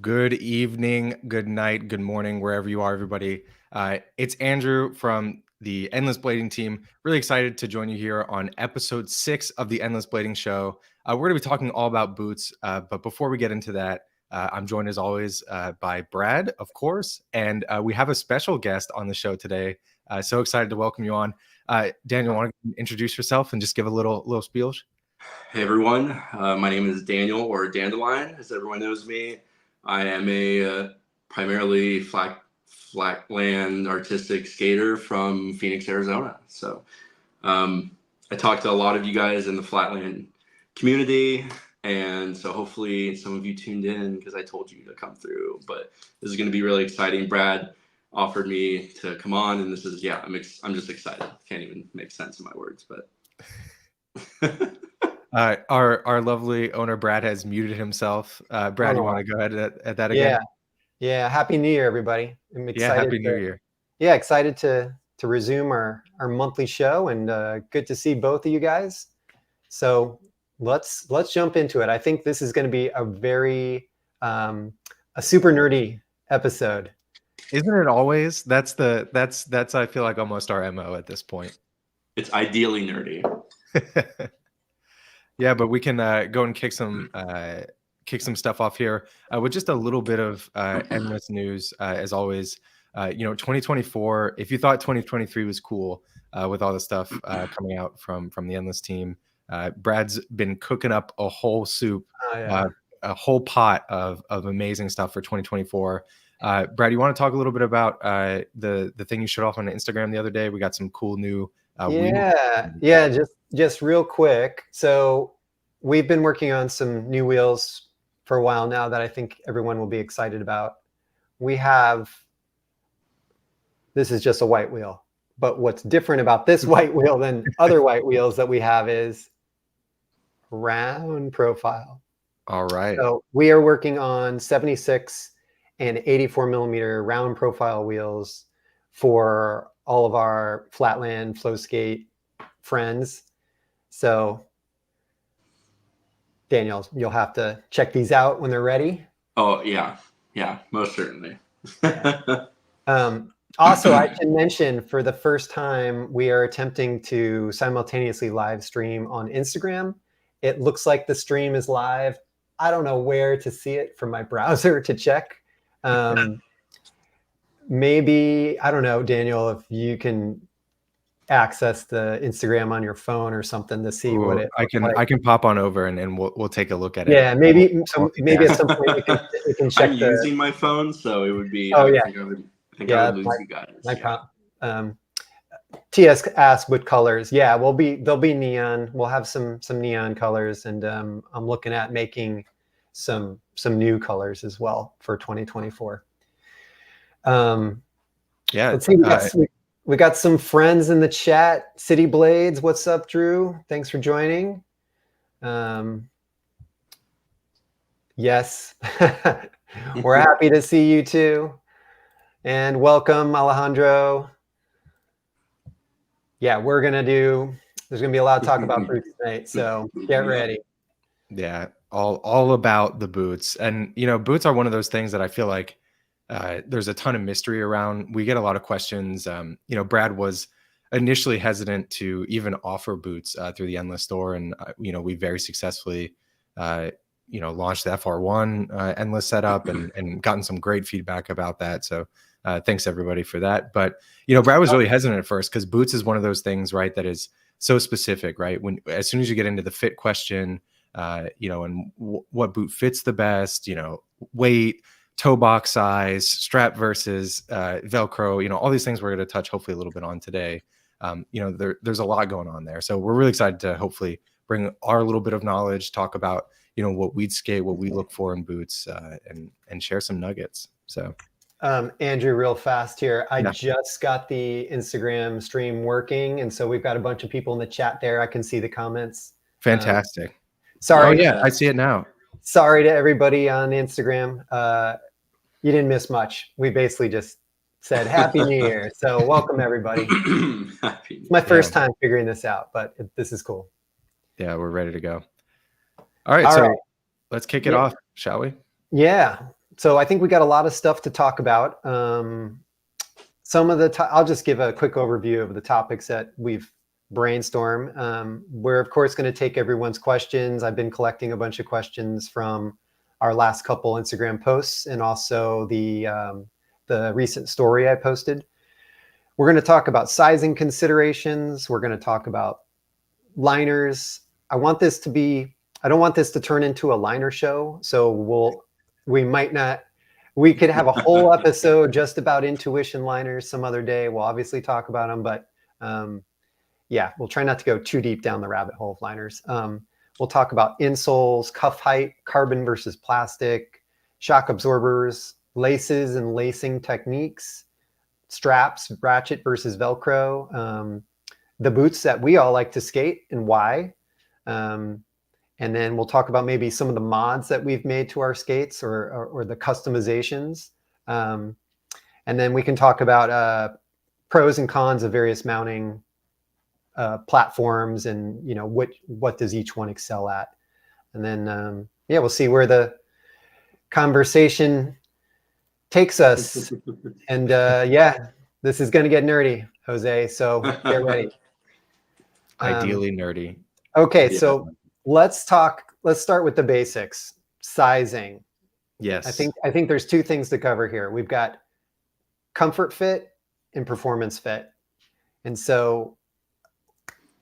Good evening, good night, good morning, wherever you are, everybody. It's Andrew from the Endless Blading team. Really excited to join you here on episode 6 of the Endless Blading Show. We're going to be talking all about boots, but before we get into that, I'm joined as always by Brad, of course, and we have a special guest on the show today. So excited to welcome you on. Daniel, want to introduce yourself and just give a little spiel? Hey everyone, my name is Daniel, or Dandelion, as everyone knows me. I am a primarily flatland artistic skater from Phoenix, Arizona. So I talked to a lot of you guys in the flatland community, and so hopefully some of you tuned in because I told you to come through. But this is going to be really exciting. Brad offered me to come on, and this is I'm just excited. Can't even make sense of my words, but. Our lovely owner Brad has muted himself. Brad, you want to go ahead at that again? Yeah. Happy New Year, everybody! I'm excited. Happy New Year. Yeah, excited to resume our monthly show, and good to see both of you guys. So let's jump into it. I think this is going to be a very a super nerdy episode. Isn't it always? That's I feel like almost our MO at this point. It's ideally nerdy. Yeah, but we can go and kick some stuff off here with just a little bit of endless news. As always, 2024. If you thought 2023 was cool with all the stuff coming out from the Endless team, Brad's been cooking up a whole soup, a whole pot of amazing stuff for 2024. Brad, you want to talk a little bit about the thing you showed off on Instagram the other day? We got some cool new. Just real quick. So we've been working on some new wheels for a while now that I think everyone will be excited about. This is just a white wheel, but what's different about this white wheel than other white wheels that we have is round profile. All right. So we are working on 76 and 84 millimeter round profile wheels for all of our flatland flow skate friends. So Daniel, you'll have to check these out when they're ready. Oh yeah, most certainly. Also, I should mention, for the first time, we are attempting to simultaneously live stream on Instagram. It looks like the stream is live. I don't know where to see it from my browser to check. Maybe, I don't know, Daniel, if you can access the Instagram on your phone or something to see what it I can pop on over and we'll take a look at it. Yeah, maybe at some point we can check. I'm using my phone, so it would be. Oh, I think I would lose you guys. TS asked what colors. Yeah, there'll be neon. We'll have some neon colors, and I'm looking at making some new colors as well for 2024. Let's see. We got some friends in the chat. City Blades, what's up, Drew? Thanks for joining. Yes, we're happy to see you too. And welcome, Alejandro. Yeah, there's gonna be a lot of talk about boots tonight, so get ready. Yeah, all about the boots. And, boots are one of those things that I feel like there's a ton of mystery around. We get a lot of questions. Brad was initially hesitant to even offer boots through the Endless store. And, we very successfully, launched the FR1 Endless setup and gotten some great feedback about that. So thanks everybody for that. But, Brad was really hesitant at first because boots is one of those things, right, that is so specific, right? As soon as you get into the fit question, and what boot fits the best, weight, toe box size, strap versus Velcro, all these things we're going to touch hopefully a little bit on today. There's a lot going on there. So we're really excited to hopefully bring our little bit of knowledge, talk about, what we'd skate, what we look for in boots, and share some nuggets. So Andrew, real fast here. I just got the Instagram stream working. And so we've got a bunch of people in the chat there. I can see the comments. Fantastic. Sorry. Oh yeah, I see it now. Sorry to everybody on Instagram. You didn't miss much. We basically just said Happy New Year. So welcome everybody. It's my first time figuring this out, but this is cool. Yeah, we're ready to go. All right, so let's kick it off, shall we? Yeah. So I think we got a lot of stuff to talk about. Some of the I'll just give a quick overview of the topics that we've brainstormed. We're of course going to take everyone's questions. I've been collecting a bunch of questions from our last couple Instagram posts and also the recent story I posted. We're going to talk about sizing considerations. We're going to talk about liners. I don't want this to turn into a liner show. So we could have a whole episode just about intuition liners some other day. We'll obviously talk about them, but yeah, we'll try not to go too deep down the rabbit hole of liners. We'll talk about insoles, cuff height, carbon versus plastic, shock absorbers, laces and lacing techniques, straps, ratchet versus Velcro, the boots that we all like to skate and why. And then we'll talk about maybe some of the mods that we've made to our skates or the customizations. And then we can talk about pros and cons of various mounting platforms and, what does each one excel at. And then, yeah, we'll see where the conversation takes us. And yeah, this is going to get nerdy, Jose. So get ready. Ideally nerdy. Okay, yeah. So let's start with the basics. Sizing. Yes. I think there's two things to cover here. We've got comfort fit and performance fit. And so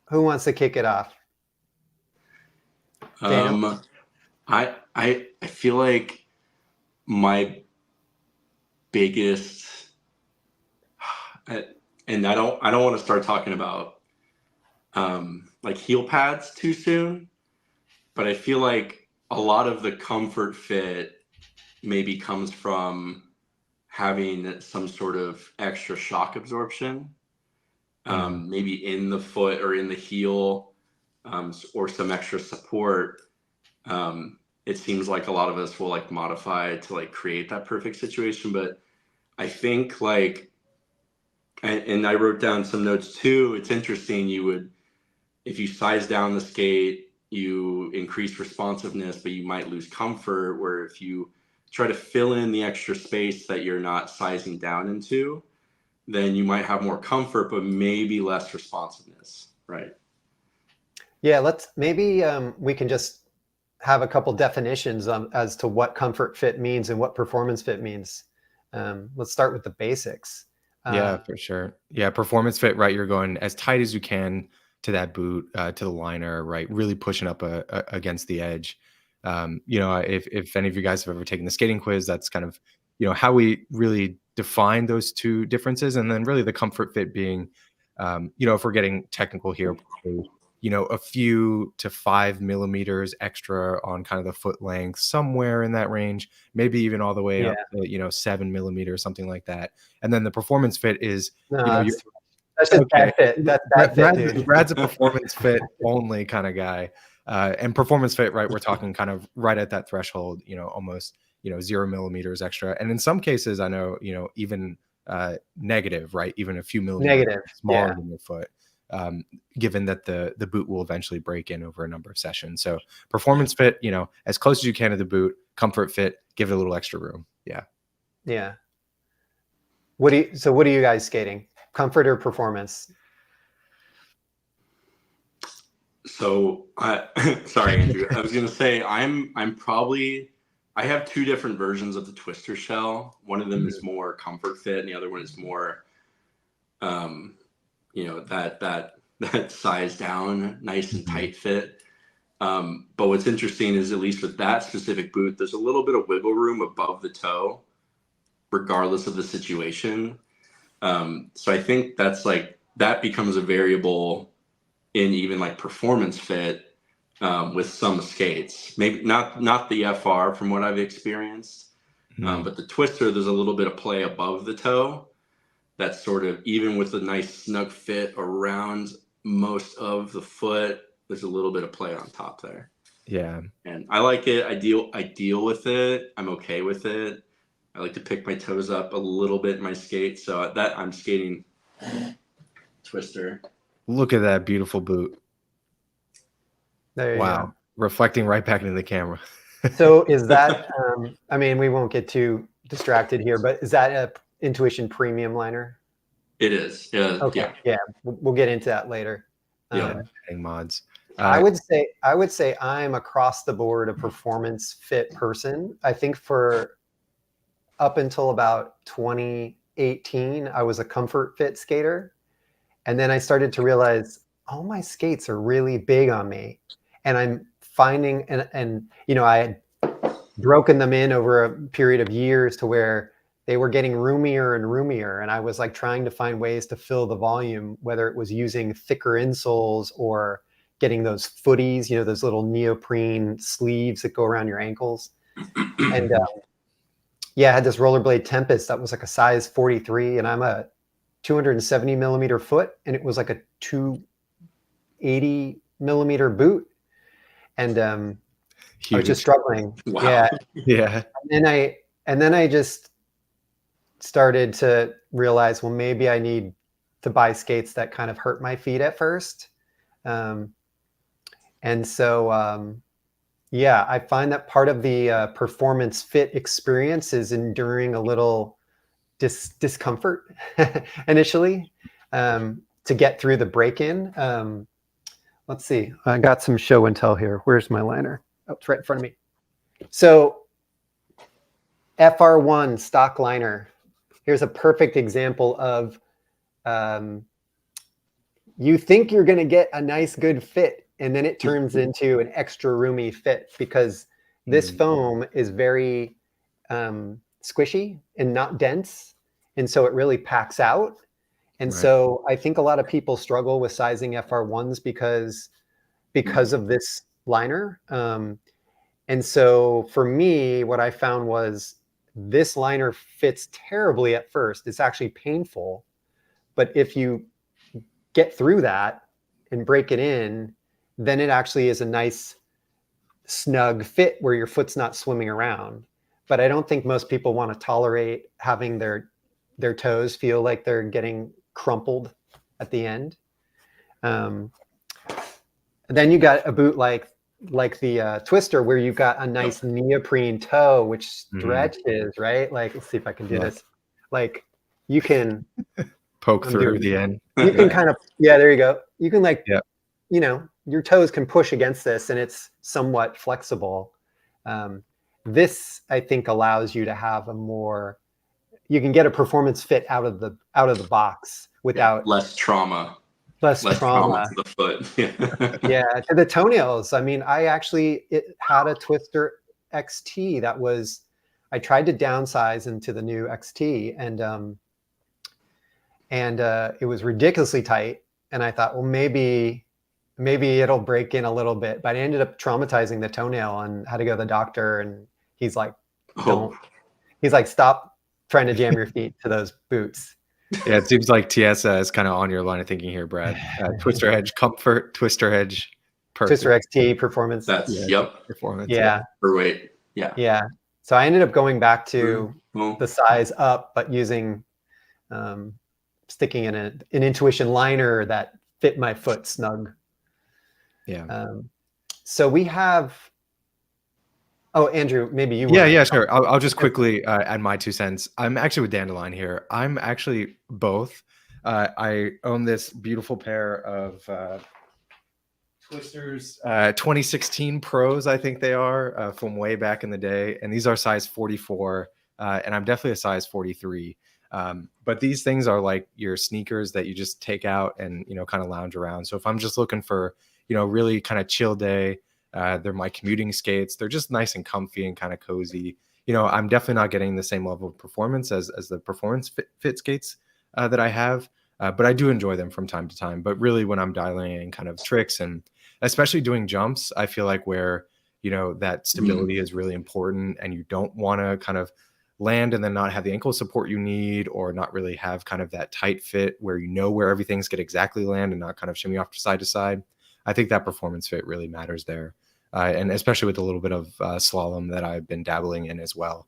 who wants to kick it off? I feel like my biggest, and I don't want to start talking about like heel pads too soon, but I feel like a lot of the comfort fit maybe comes from having some sort of extra shock absorption, maybe in the foot or in the heel, or some extra support. It seems like a lot of us will like modify to like create that perfect situation, but I think like, and I wrote down some notes too. It's interesting. If you size down the skate, you increase responsiveness, but you might lose comfort. Where if you try to fill in the extra space that you're not sizing down into, then you might have more comfort, but maybe less responsiveness, right? Yeah, maybe we can just have a couple definitions as to what comfort fit means and what performance fit means. Let's start with the basics. Yeah, for sure. Yeah, performance fit, right? You're going as tight as you can to that boot, to the liner, right? Really pushing up against the edge. If any of you guys have ever taken the skating quiz, that's kind of, how we really define those two differences. And then really the comfort fit being, if we're getting technical here, a few to 5 millimeters extra on kind of the foot length, somewhere in that range, maybe even all the way up to, 7 millimeters, something like that. And then the performance fit is, that's just bad fit. That's bad fit, dude. Brad's a performance fit only kind of guy. And performance fit, right? We're talking kind of right at that threshold, almost, 0 millimeters extra. And in some cases, I know, even negative, right? Even a few millimeters smaller than your foot. Given that the boot will eventually break in over a number of sessions. So performance fit, as close as you can to the boot. Comfort fit, give it a little extra room. Yeah. Yeah. What are you guys skating? Comfort or performance? So sorry, Andrew. I was gonna say I'm probably, I have two different versions of the Twister shell. One of them is more comfort fit, and the other one is more that size down, nice and tight fit. But what's interesting is, at least with that specific boot, there's a little bit of wiggle room above the toe, regardless of the situation. So I think that becomes a variable in even like performance fit with some skates. Maybe not the FR from what I've experienced, but the Twister, there's a little bit of play above the toe. That's sort of, even with a nice snug fit around most of the foot, there's a little bit of play on top there. Yeah. And I like it. I deal with it. I'm okay with it. I like to pick my toes up a little bit in my skate. So that I'm skating Twister. Look at that beautiful boot. There you go. Reflecting right back into the camera. So is that, I mean, we won't get too distracted here, but is that a Intuition premium liner? It is. Yeah. Okay, Yeah. yeah, we'll get into that later. Yeah. Mods. I would say I'm across the board a performance fit person. I think for up until about 2018, I was a comfort fit skater. And then I started to realize, oh, my skates are really big on me. And I'm finding, and you know, I had broken them in over a period of years to where they were getting roomier and roomier. And I was like trying to find ways to fill the volume, whether it was using thicker insoles or getting those footies, you know, those little neoprene sleeves that go around your ankles. And yeah, I had this rollerblade Tempest that was like a size 43, and I'm a 270 millimeter foot, and it was like a 280 millimeter boot. And I was just struggling. Wow. Yeah. Yeah. And then I just started to realize, well, maybe I need to buy skates that kind of hurt my feet at first. And so, yeah, I find that part of the performance fit experience is enduring a little discomfort initially to get through the break-in. Let's see, I got some show and tell here. Where's my liner? Oh, it's right in front of me. So FR1 stock liner. Here's a perfect example of you think you're going to get a nice, good fit, and then it turns into an extra roomy fit because this foam is very squishy and not dense. And so it really packs out. And so I think a lot of people struggle with sizing FR1s because of this liner. And so for me, what I found was this liner fits terribly at first. It's actually painful. But if you get through that and break it in, then it actually is a nice snug fit where your foot's not swimming around. But I don't think most people want to tolerate having their toes feel like they're getting crumpled at the end. Then you got a boot like the Twister, where you've got a nice neoprene toe which stretches, right? Like, let's see if I can do this. Like, you can poke through the end. You can kind of, yeah, there you go. You can you know, your toes can push against this and it's somewhat flexible. This, I think, allows you to have a more, you can get a performance fit out of the box without less trauma. Less trauma to the foot. Yeah, to the toenails. I mean, it had a Twister XT that was, I tried to downsize into the new XT, and it was ridiculously tight. And I thought, well, maybe it'll break in a little bit, but I ended up traumatizing the toenail and had to go to the doctor. And he's like, he's like, stop trying to jam your feet to those boots. Yeah, it seems like Tiesa is kind of on your line of thinking here, Brad. Twister Edge Comfort, Twister Edge Perfect. Twister XT Performance. That's Performance. Yeah. For weight. Yeah. Yeah. So I ended up going back to the size up, but using sticking in an Intuition liner that fit my foot snug. Yeah. So we have. Oh, Andrew, maybe you. Yeah, sure. I'll just quickly add my 2 cents. I'm actually with Dandelion here. I'm actually both. I own this beautiful pair of Twisters 2016 Pros, I think they are, from way back in the day. And these are size 44, and I'm definitely a size 43. But these things are like your sneakers that you just take out and, you know, kind of lounge around. So if I'm just looking for, you know, really kind of chill day, they're my commuting skates. They're just nice and comfy and kind of cozy. You know, I'm definitely not getting the same level of performance as the performance fit skates that I have, but I do enjoy them from time to time. But really, when I'm dialing in kind of tricks and especially doing jumps, I feel like where, you know, that stability is really important, and you don't want to kind of land and then not have the ankle support you need, or not really have kind of that tight fit where you know where everything's going to exactly land and not kind of shimmy off to side. I think that performance fit really matters there. And especially with a little bit of slalom that I've been dabbling in as well.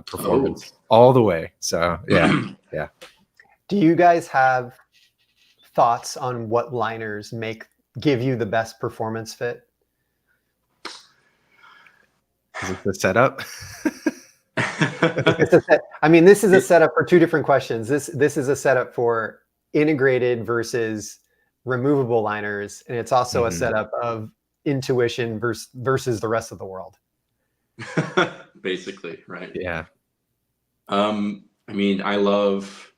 Performance all the way. So yeah. Yeah. Do you guys have thoughts on what liners give you the best performance fit? Is it the setup? I mean, this is a setup for two different questions. This is a setup for integrated versus removable liners, and it's also a setup of intuition versus the rest of the world. Basically, right? Yeah. I mean, I love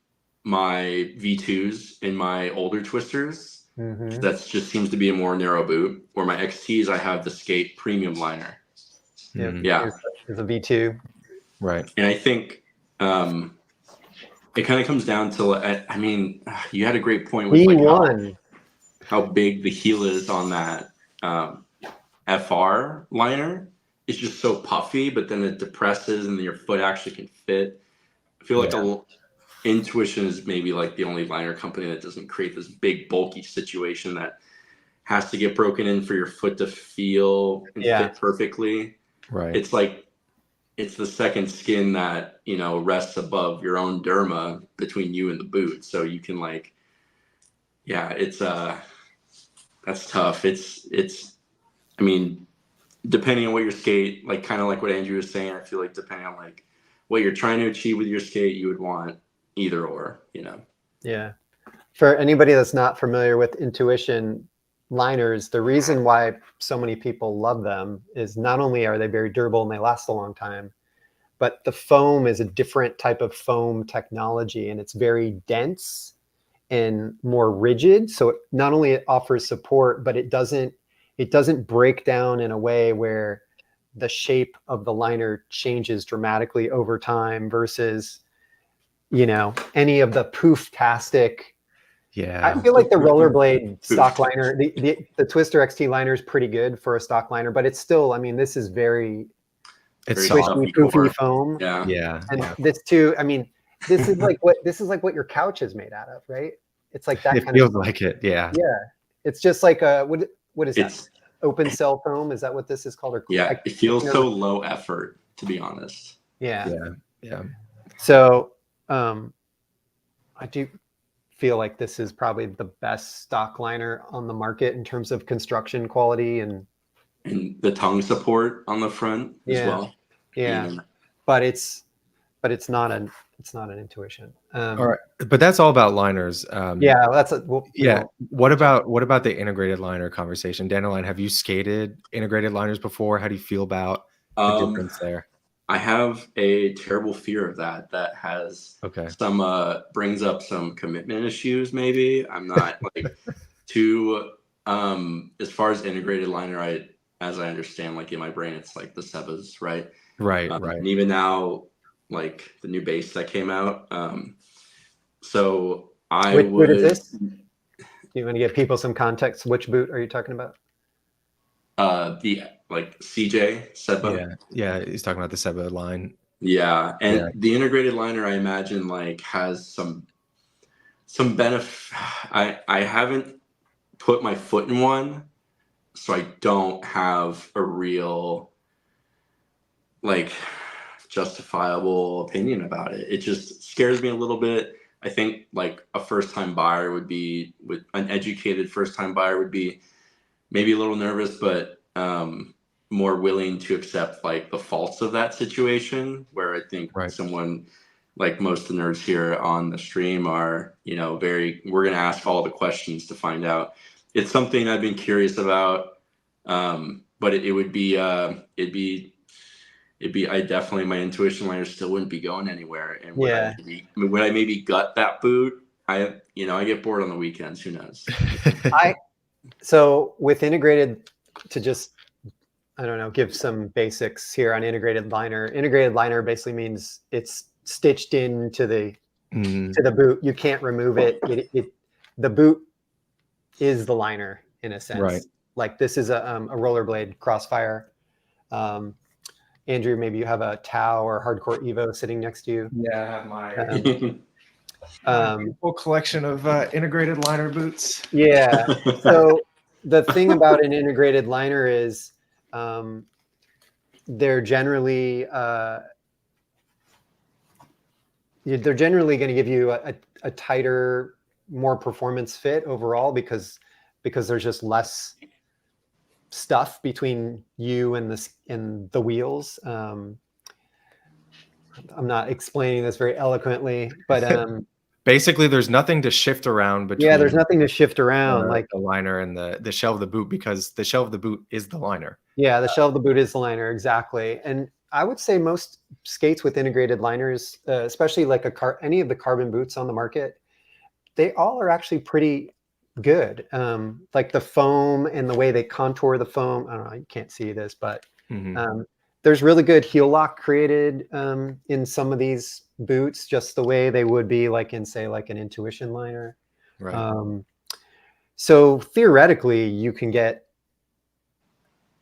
my V2s in my older twisters. That just seems to be a more narrow boot. Where my XTs, I have the Skate Premium liner. Yeah, is a V2. Right. And I think it kind of comes down to, I mean, you had a great point with like how big the heel is on that FR liner. It's just so puffy, but then it depresses and then your foot actually can fit. I feel like Intuition is maybe like the only liner company that doesn't create this big bulky situation that has to get broken in for your foot to feel and fit perfectly. Right. It's like, it's the second skin that, you know, rests above your own derma between you and the boot. So you can like, yeah, it's that's tough. It's I mean, depending on what your skate, like kind of like what Andrew was saying, I feel like depending on like what you're trying to achieve with your skate, you would want either or, you know. Yeah. For anybody that's not familiar with Intuition liners, the reason why so many people love them is not only are they very durable and they last a long time, but the foam is a different type of foam technology, and it's very dense and more rigid. So not only it offers support, but it doesn't break down in a way where the shape of the liner changes dramatically over time versus, you know, any of the poof-tastic. Yeah. I feel like the rollerblade stock liner, the Twister XT liner is pretty good for a stock liner, but it's still, I mean, this is it's squishy, poofy foam. Yeah. And this too, I mean, this is like what your couch is made out of, right? It's like that it kind feels of like it. Yeah. Yeah. It's just like what is that? Open cell foam? Is that what this is called? Or yeah, it feels so low effort, to be honest. Yeah. Yeah. So I do feel like this is probably the best stock liner on the market in terms of construction quality and the tongue support on the front as well. Yeah. But it's not an Intuition. All right, but that's all about liners. That's What about the integrated liner conversation? Dandelion, have you skated integrated liners before? How do you feel about the difference there? I have a terrible fear of that. That has some brings up some commitment issues. Maybe I'm not like too as far as integrated liner. As I understand, like in my brain, it's like the Sebas, right? Right. And even now, like the new base that came out. So Which boot is this? Do you want to give people some context? Which boot are you talking about? The like CJ Seba. Yeah, he's talking about the Seba line. Yeah, and the integrated liner, I imagine, like has some benefit. I haven't put my foot in one, so I don't have a real like justifiable opinion about it. It just scares me a little bit. I think like a first-time buyer would be, with an educated first-time buyer would be maybe a little nervous, but more willing to accept like the faults of that situation, where I think someone like most of the nerds here on the stream are, you know, we're going to ask all the questions to find out. It's something I've been curious about, but it would be, I definitely, my Intuition liner still wouldn't be going anywhere. And would I maybe gut that boot? I get bored on the weekends. Who knows? So with integrated, to just, I don't know, give some basics here on integrated liner. Integrated liner basically means it's stitched into the boot. You can't remove it. The boot is the liner in a sense. Right. Like this is a rollerblade Crossfire. Andrew, maybe you have a Tau or Hardcore Evo sitting next to you. Yeah, I have my full collection of integrated liner boots. Yeah. So the thing about an integrated liner is they're generally going to give you a tighter, more performance fit overall because there's just less stuff between you and the wheels. I'm not explaining this very eloquently, but basically there's nothing to shift around yeah, there's between nothing to shift around. Like, the liner and the shell of the boot, because the shell of the boot is the liner. yeah, the shell of the boot is the liner, exactly. And I would say most skates with integrated liners, especially like any of the carbon boots on the market, they all are actually pretty good. Like the foam and the way they contour the foam. I don't know, you can't see this, but Mhm. there's really good heel lock created in some of these boots, just the way they would be like in, say, like an Intuition liner. Right. So theoretically, you can get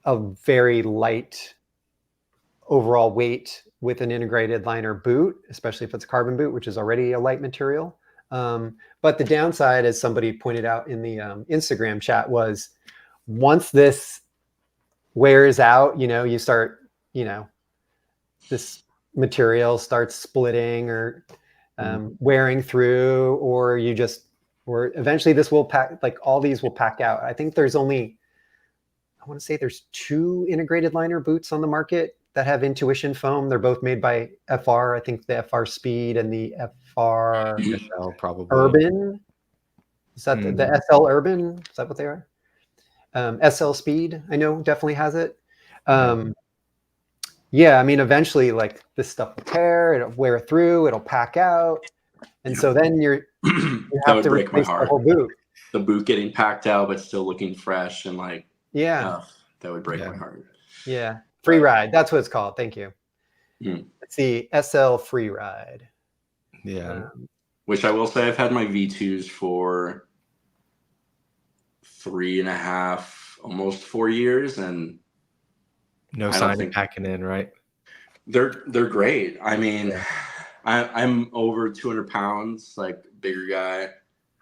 a very light overall weight with an integrated liner boot, especially if it's a carbon boot, which is already a light material. But the downside, as somebody pointed out in the Instagram chat, was once this wears out, you start, this material starts splitting or wearing through, or eventually this will pack, like all these will pack out. I think there's only, I want to say there's 2 integrated liner boots on the market that have Intuition foam. They're both made by FR. I think the FR Speed and the FR SL probably. Urban. Is that the SL Urban? Is that what they are? SL Speed, I know, definitely has it. Yeah, I mean, eventually, like, this stuff will tear, it'll wear through, it'll pack out, and so then you That have would to break my replace the heart. whole boot. The boot getting packed out but still looking fresh and like, Yeah, that would break Yeah. my heart. yeah. Free ride, that's what it's called. Thank you. Hmm. It's the SL Free Ride. Yeah. Which I will say, I've had my V2s for 3.5, almost 4 years, and No I don't sign of think packing in, right? they're great. I mean, I'm over 200 pounds, like bigger guy,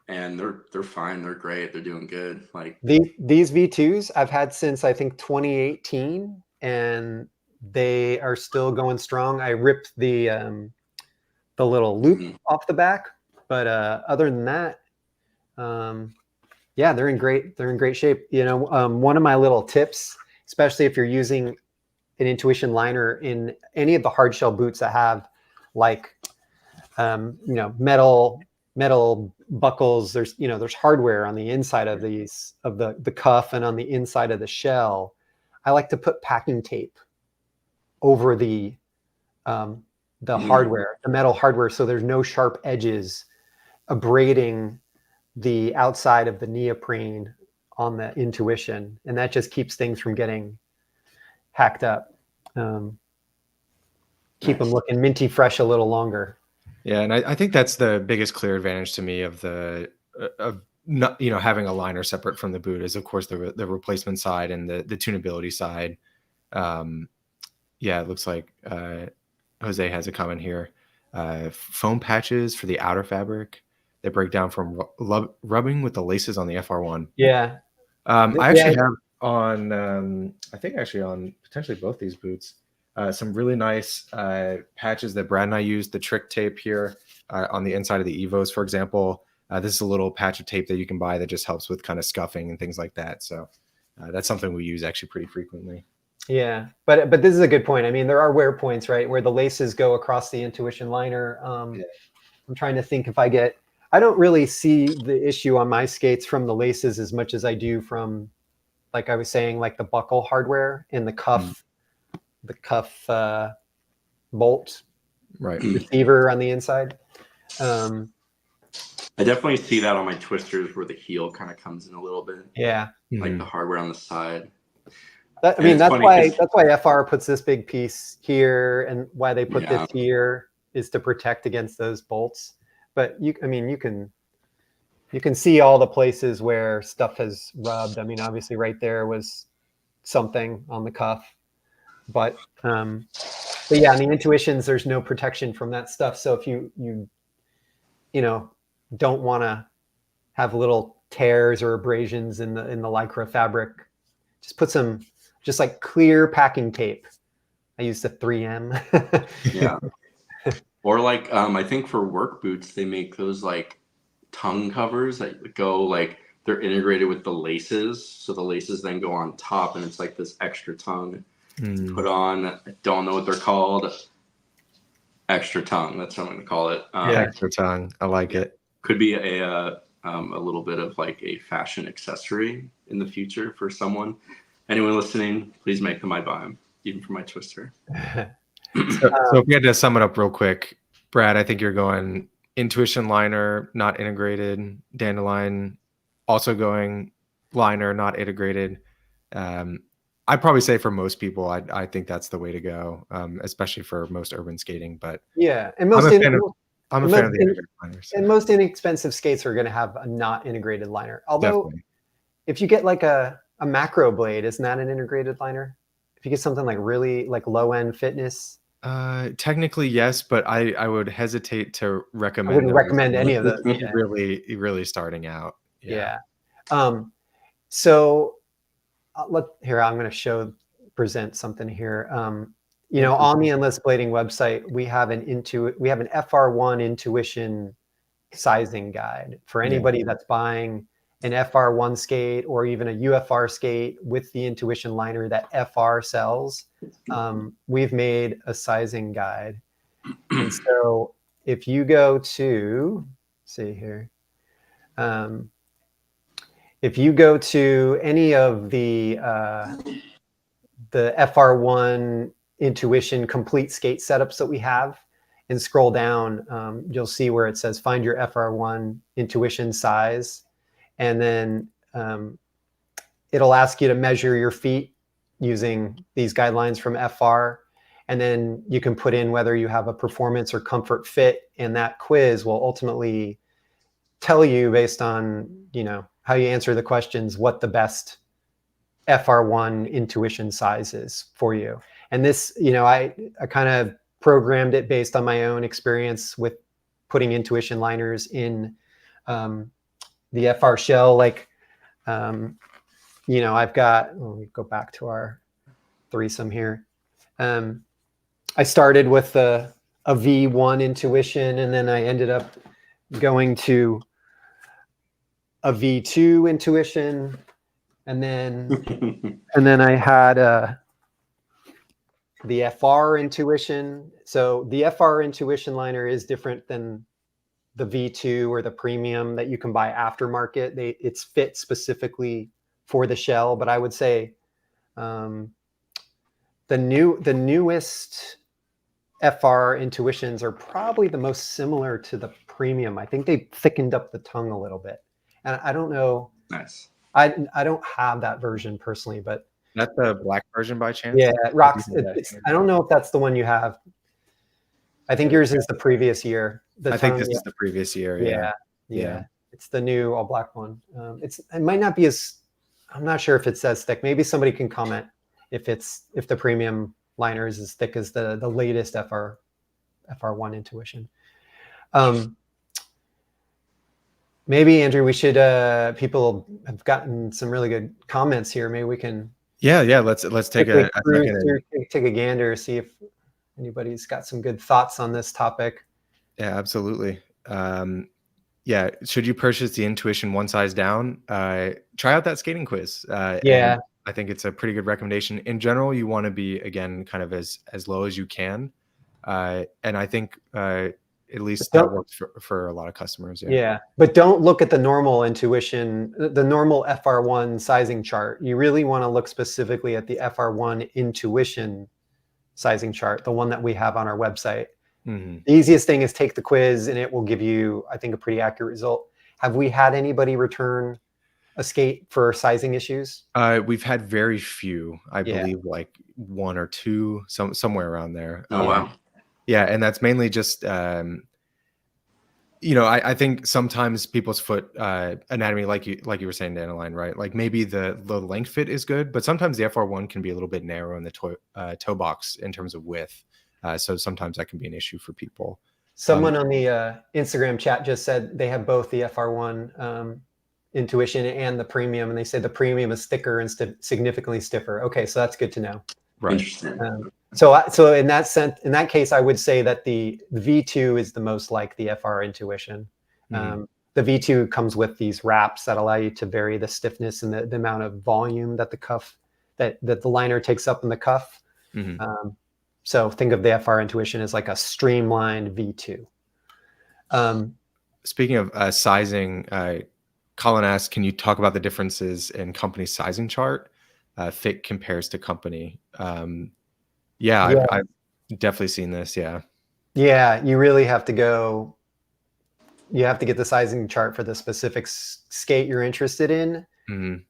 and they're fine. They're great. They're doing good. Like These V2s I've had since, I think, 2018, and they are still going strong. I ripped the little loop off the back, but other than that, yeah, they're in great shape. One of my little tips, especially if you're using an Intuition liner in any of the hard shell boots that have, like, metal buckles. There's hardware on the inside of the cuff and on the inside of the shell. I like to put packing tape over the hardware, the metal hardware, so there's no sharp edges abrading the outside of the neoprene on the Intuition, and that just keeps things from getting hacked up. Keep them looking minty fresh a little longer. Yeah, and I think that's the biggest clear advantage to me of not, having a liner separate from the boot, is of course the replacement side and the tunability side. Yeah, it looks like Jose has a comment here. Foam patches for the outer fabric that break down from rubbing with the laces on the FR1. Yeah. I actually have on, I think actually on potentially both these boots, some really nice patches that Brad and I used. The trick tape here on the inside of the Evos, for example. This is a little patch of tape that you can buy that just helps with kind of scuffing and things like that. So that's something we use actually pretty frequently. Yeah, but this is a good point. I mean, there are wear points, right, where the laces go across the Intuition liner. I'm trying to think if I don't really see the issue on my skates from the laces as much as I do from, like I was saying, like the buckle hardware and the cuff, bolt receiver on the inside. I definitely see that on my twisters where the heel kind of comes in a little bit. Yeah, like the hardware on the side. That's why FR puts this big piece here, and why they put this here is to protect against those bolts. But you can see all the places where stuff has rubbed. I mean, obviously right there was something on the cuff, but yeah, on the Intuitions, there's no protection from that stuff. So if you don't want to have little tears or abrasions in the Lycra fabric, just put some like clear packing tape. I used the 3M. Yeah. Or I think for work boots, they make those like tongue covers that go like they're integrated with the laces. So the laces then go on top, and it's like this extra tongue put on. I don't know what they're called. Extra tongue. That's what I'm going to call it. Extra tongue. I like it. Could be a little bit of like a fashion accessory in the future for someone. Anyone listening, please make them. I buy them, even for my twister. So if we had to sum it up real quick, Brad, I think you're going intuition liner, not integrated. Dandelion also going liner, not integrated. I'd probably say for most people, I think that's the way to go, especially for most urban skating. But yeah, and I'm a fan of the integrated liners. And most inexpensive skates are going to have a not integrated liner. Although, Definitely. if you get like a macro blade, isn't that an integrated liner? If you get something like really like low end fitness. Technically, yes, but I would hesitate to recommend. I wouldn't recommend any of those. Yeah. Really starting out. Yeah. So here, I'm going to present something here. You know, on the Endless Blading website, we have an FR1 intuition sizing guide for anybody that's buying an FR1 skate or even a UFR skate with the intuition liner that FR sells. We've made a sizing guide. And so if you go to, see here, if you go to any of the FR1 intuition complete skate setups that we have and scroll down, you'll see where it says find your FR1 intuition size. And then it'll ask you to measure your feet using these guidelines from FR. And then you can put in whether you have a performance or comfort fit. And that quiz will ultimately tell you, based on, you know, how you answer the questions, what the best FR1 intuition size is for you. And this, you know, I kind of programmed it based on my own experience with putting intuition liners in the FR shell. Like, you know, I've got, let me go back to our threesome here. I started with a V1 intuition, and then I ended up going to a V2 intuition, and then I had the FR intuition. So the FR intuition liner is different than the V2 or the premium that you can buy aftermarket. It's fit specifically for the shell, but I would say the newest FR intuitions are probably the most similar to the premium. I think they thickened up the tongue a little bit, and I don't know. Nice. I don't have that version personally, but that's the black version by chance. Yeah, rocks. I don't know if that's the one you have. I think yours is the previous year. I think this is the previous year. Yeah. It's the new all black one. It might not be as. I'm not sure if it's as thick. Maybe somebody can comment if the premium liner is as thick as the latest FR1 intuition. Maybe, Andrew, we should. People have gotten some really good comments here. Maybe we can. Yeah. Let's take a gander, see if anybody's got some good thoughts on this topic. Yeah, absolutely. Yeah, should you purchase the intuition one size down? Try out that skating quiz. Yeah, I think it's a pretty good recommendation. In general, you want to be, again, kind of as low as you can, and I think at least that works for a lot of customers. Yeah, but don't look at the normal intuition, the normal FR1 sizing chart. You really want to look specifically at the FR1 intuition sizing chart, the one that we have on our website. Mm-hmm. The easiest thing is take the quiz, and it will give you, I think, a pretty accurate result. Have we had anybody return a skate for sizing issues? We've had very few. I believe like one or two, somewhere around there. Oh wow. Yeah, and that's mainly just, you know, I think sometimes people's foot anatomy, like you were saying, Dandelion, right? Like maybe the length fit is good, but sometimes the FR1 can be a little bit narrow in the toe box in terms of width. So sometimes that can be an issue for people. Someone on the Instagram chat just said they have both the FR1 intuition and the premium, and they said the premium is thicker and significantly stiffer. Okay, so that's good to know. Right. Interesting. So in that case, I would say that the V2 is the most like the FR intuition. Mm-hmm. the V2 comes with these wraps that allow you to vary the stiffness and the amount of volume that the cuff, that the liner takes up in the cuff. So think of the FR Intuition as like a streamlined V2. Speaking of sizing, Colin asked, can you talk about the differences in company sizing chart? Fit compares to company. I've definitely seen this. Yeah, you really have to go. You have to get the sizing chart for the specific skate you're interested in.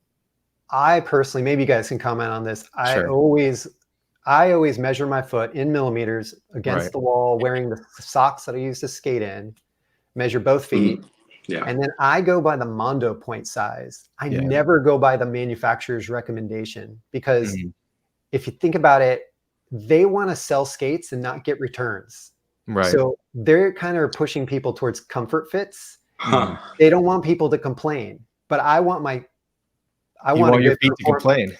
I personally, maybe you guys can comment on this. Sure. I always measure my foot in millimeters against the wall, wearing the socks that I use to skate in, measure both feet. And then I go by the Mondo point size. I never go by the manufacturer's recommendation, because if you think about it, they want to sell skates and not get returns. Right. So they're kind of pushing people towards comfort fits. They don't want people to complain, but I want your feet to complain.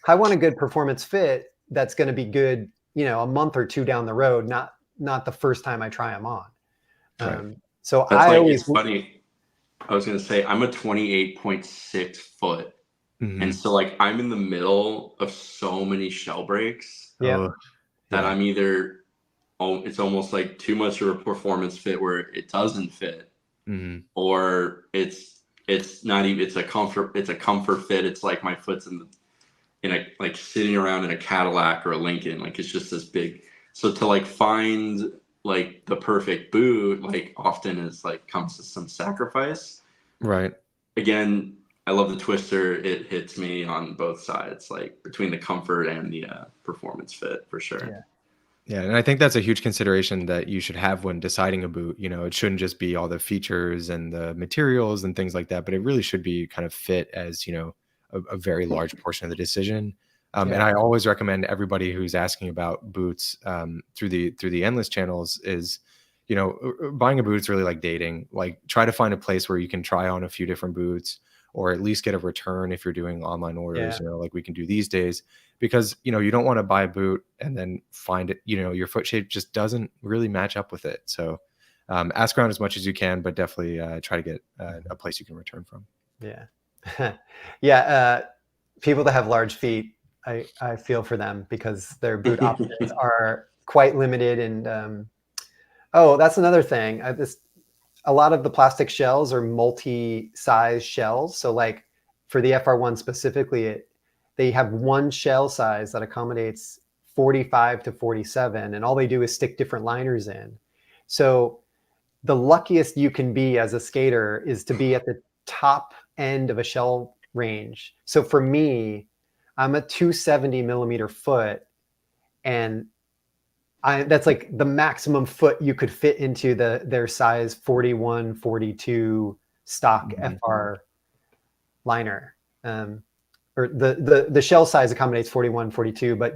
I want a good performance fit that's going to be good, a month or two down the road, not the first time I try them on. So it's funny. I was going to say, I'm a 28.6 foot. And so like I'm in the middle of so many shell breaks that I'm either, it's almost like too much of a performance fit where it doesn't fit, or it's not even, it's a comfort fit. It's like my foot's like sitting around in a Cadillac or a Lincoln, like it's just this big. So to like find like the perfect boot, like often is like comes to some sacrifice. Right. Again, I love the Twister. It hits me on both sides, like between the comfort and the performance fit, for sure. Yeah, and I think that's a huge consideration that you should have when deciding a boot. It shouldn't just be all the features and the materials and things like that, but it really should be kind of fit as, a very large portion of the decision. And I always recommend everybody who's asking about boots through the Endless channels is, buying a boot is really like dating. Like, try to find a place where you can try on a few different boots, or at least get a return if you're doing online orders, like we can do these days, because, you don't want to buy a boot and then find it, your foot shape just doesn't really match up with it. So ask around as much as you can, but definitely try to get a place you can return from. People that have large feet, I feel for them, because their boot options are quite limited. And that's another thing. A lot of the plastic shells are multi-size shells. So like for the FR1 specifically, they have one shell size that accommodates 45 to 47, and all they do is stick different liners in. So the luckiest you can be as a skater is to be at the top end of a shell range. So for me, I'm a 270 millimeter foot, and that's like the maximum foot you could fit into their size 41, 42 stock FR liner. Or the shell size accommodates 41, 42, but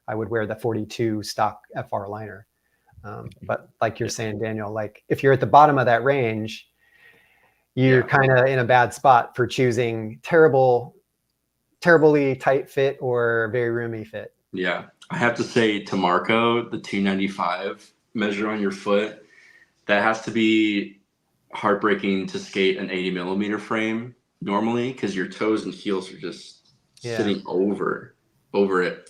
I would wear the 42 stock FR liner. But like you're saying, Daniel, like if you're at the bottom of that range, you're kind of in a bad spot for choosing terribly tight fit or very roomy fit. Yeah. I have to say, to Marco, the 295 measure on your foot, that has to be heartbreaking to skate an 80 millimeter frame normally, because your toes and heels are just sitting over it.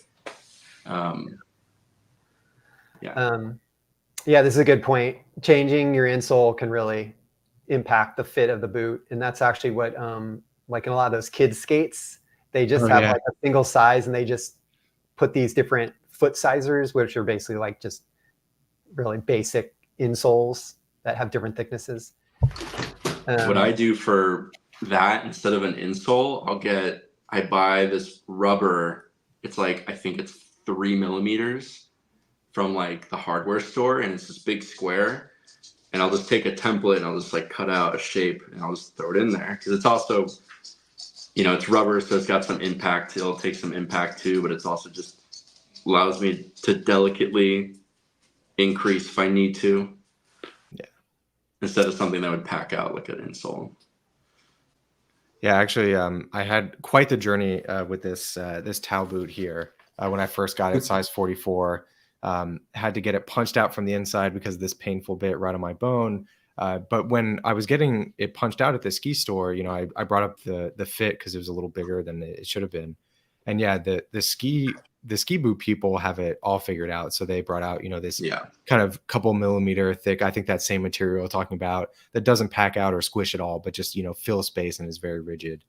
This is a good point. Changing your insole can really impact the fit of the boot, and that's actually what like in a lot of those kids skates, they just have like a single size, and they just put these different foot sizers, which are basically like just really basic insoles that have different thicknesses. What I do for that, instead of an insole, I buy this rubber. It's like, I think it's 3 millimeters from like the hardware store, and it's this big square, and I'll just take a template and I'll just like cut out a shape and I'll just throw it in there, because it's also, it's rubber, so it's got some impact. It'll take some impact too, but it's also just allows me to delicately increase if I need to, instead of something that would pack out like an insole. Yeah, actually, I had quite the journey with this Tau boot here. When I first got it, size 44, had to get it punched out from the inside because of this painful bit right on my bone. But when I was getting it punched out at the ski store, you know, I brought up the fit because it was a little bigger than it should have been. And yeah, the ski boot people have it all figured out. So they brought out, you know, this Yeah. kind of couple millimeter thick, I think that same material talking about, that doesn't pack out or squish at all, but just, you know, fill space and is very rigid.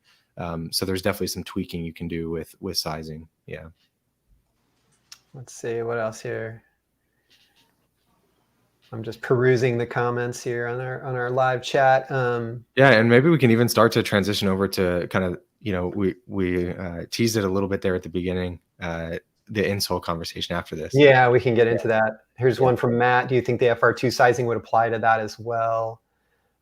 So there's definitely some tweaking you can do with sizing. Yeah. Let's see what else here. I'm just perusing the comments here on our live chat. Yeah, and maybe we can even start to transition over to kind of, you know, we teased it a little bit there at the beginning, the insole conversation after this. Yeah, we can get into that. Here's Yeah. one from Matt. Do you think the FR2 sizing would apply to that as well?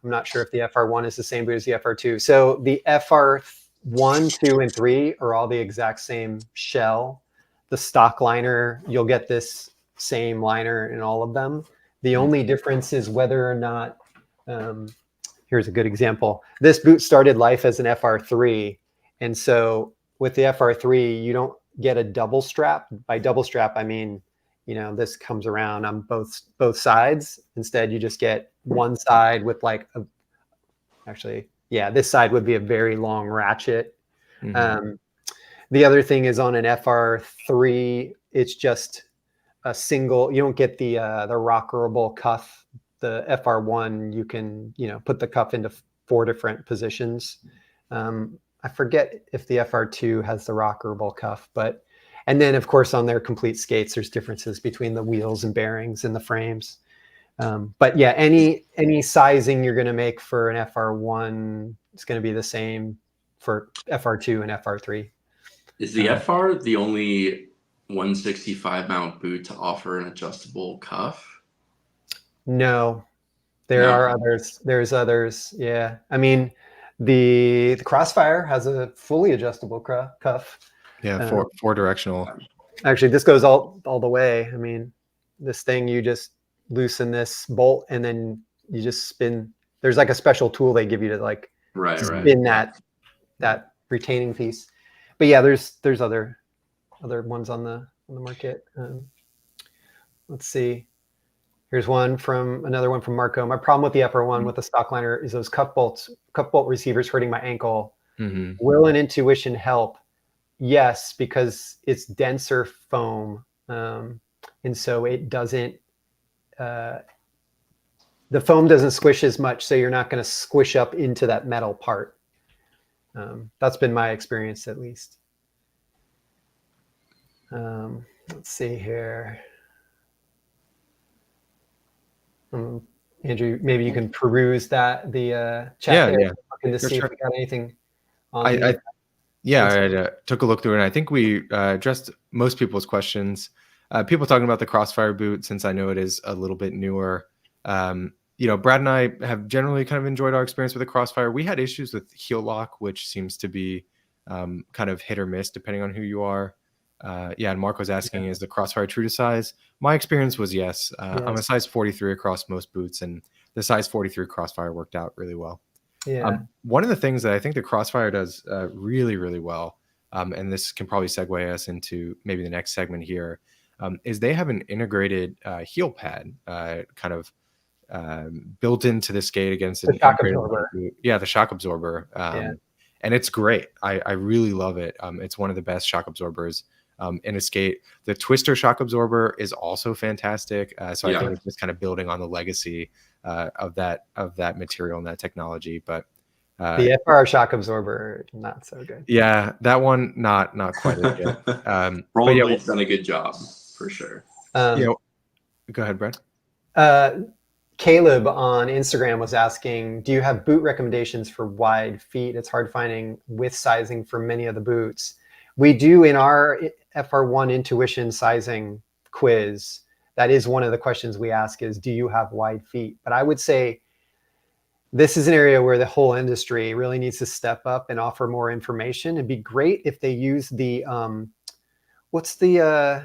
I'm not sure if the FR1 is the same boot as the FR2. So the FR1, 2, and 3 are all the exact same shell. The stock liner, you'll get this same liner in all of them. The only difference is whether or not, here's a good example. This boot started life as an FR3. And so with the FR3, you don't get a double strap. By double strap, I mean, you know, this comes around on both sides. Instead, you just get one side with like this side would be a very long ratchet. Mm-hmm. The other thing is on an FR3, it's just a single. You don't get the rockerable cuff. The FR1, you can, you know, put the cuff into 4 different positions. I forget if the FR2 has the rockerable cuff, but, and then of course on their complete skates, there's differences between the wheels and bearings and the frames. But yeah, any sizing you're going to make for an FR1 is going to be the same for FR2 and FR3. Is the FR the only 165 mount boot to offer an adjustable cuff? No, there are others. There's others. Yeah. I mean, the Crossfire has a fully adjustable cuff. Yeah, four directional. Actually, this goes all the way. I mean, this thing, you just loosen this bolt and then you just spin. There's like a special tool they give you to like spin that retaining piece. But yeah, there's other ones on the market. Let's see. Here's another one from Marco. My problem with the FR1 with the stock liner is those cup bolt receivers hurting my ankle. Mm-hmm. Will an intuition help? Yes, because it's denser foam, and so it doesn't. The foam doesn't squish as much, so you're not going to squish up into that metal part. That's been my experience, at least. Let's see here. Andrew, maybe you can peruse the chat there, looking to see if we got anything on I took a look through it, and I think we addressed most people's questions. People talking about the Crossfire boot, since I know it is a little bit newer. You know, Brad and I have generally kind of enjoyed our experience with the Crossfire. We had issues with heel lock, which seems to be kind of hit or miss depending on who you are. And Mark was asking, is the Crossfire true to size? My experience was yes. I'm a size 43 across most boots, and the size 43 Crossfire worked out really well. Yeah. One of the things that I think the Crossfire does really, really well, and this can probably segue us into maybe the next segment here, is they have an integrated heel pad kind of built into the skate against the shock absorber. The shock absorber. And it's great. I really love it. It's one of the best shock absorbers in a skate. The Twister shock absorber is also fantastic. So I think it's just kind of building on the legacy of that material and that technology. But the FR shock absorber, not so good. Yeah, that one not quite as good. Rollerblade's done a good job for sure. Go ahead, Brett. Caleb on Instagram was asking, do you have boot recommendations for wide feet? It's hard finding width sizing for many of the boots. We do in our FR1 intuition sizing quiz. That is one of the questions we ask is, do you have wide feet? But I would say this is an area where the whole industry really needs to step up and offer more information. It'd be great if they use the, what's the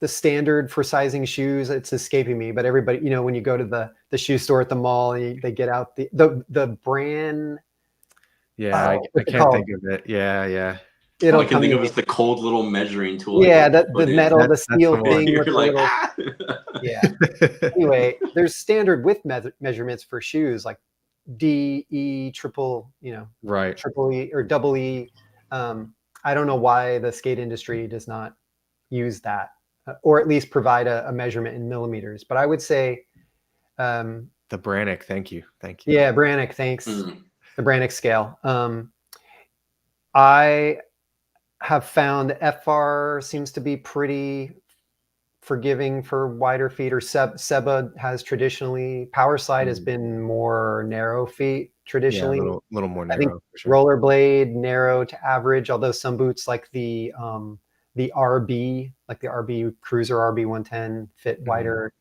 standard for sizing shoes? It's escaping me, but everybody, you know, when you go to the shoe store at the mall, and they get out the brand. Yeah, I can't think of it. Yeah. All it'll I can come think to of me. is the cold little measuring tool. Yeah, Like, the metal, the That's the steel one. thing you're with the like, little, ah. yeah. Anyway, there's standard width measurements for shoes like D, E, triple, Right. triple E or double E. I don't know why the skate industry does not use that, or at least provide a measurement in millimeters. But I would say, The Brannick. Thank you. Thank you. yeah, Brannick, thanks. Mm, The Brannick scale. I have found FR seems to be pretty forgiving for wider feet, or Seba has traditionally, Power Slide has been more narrow feet Yeah, a traditionally. little more I think narrow for sure. rollerblade narrow to average, although some boots like the RB, like the RB Cruiser RB 110 fit wider.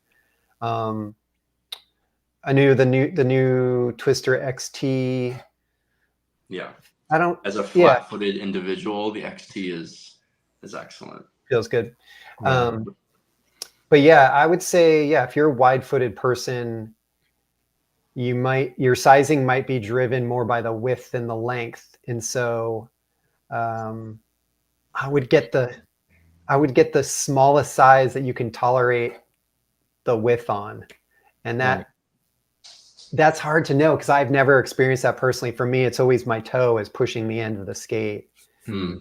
I knew the new Twister XT. yeah. I don't. As a Yeah, flat-footed individual, the XT is excellent. feels good. Yeah. But yeah, I would say, yeah, if you're a wide-footed person, your sizing might be driven more by the width than the length, and so um, I would get the smallest size that you can tolerate the width on, and Right. that's hard to know because I've never experienced that personally. For me, it's always my toe is pushing the end of the skate. Hmm.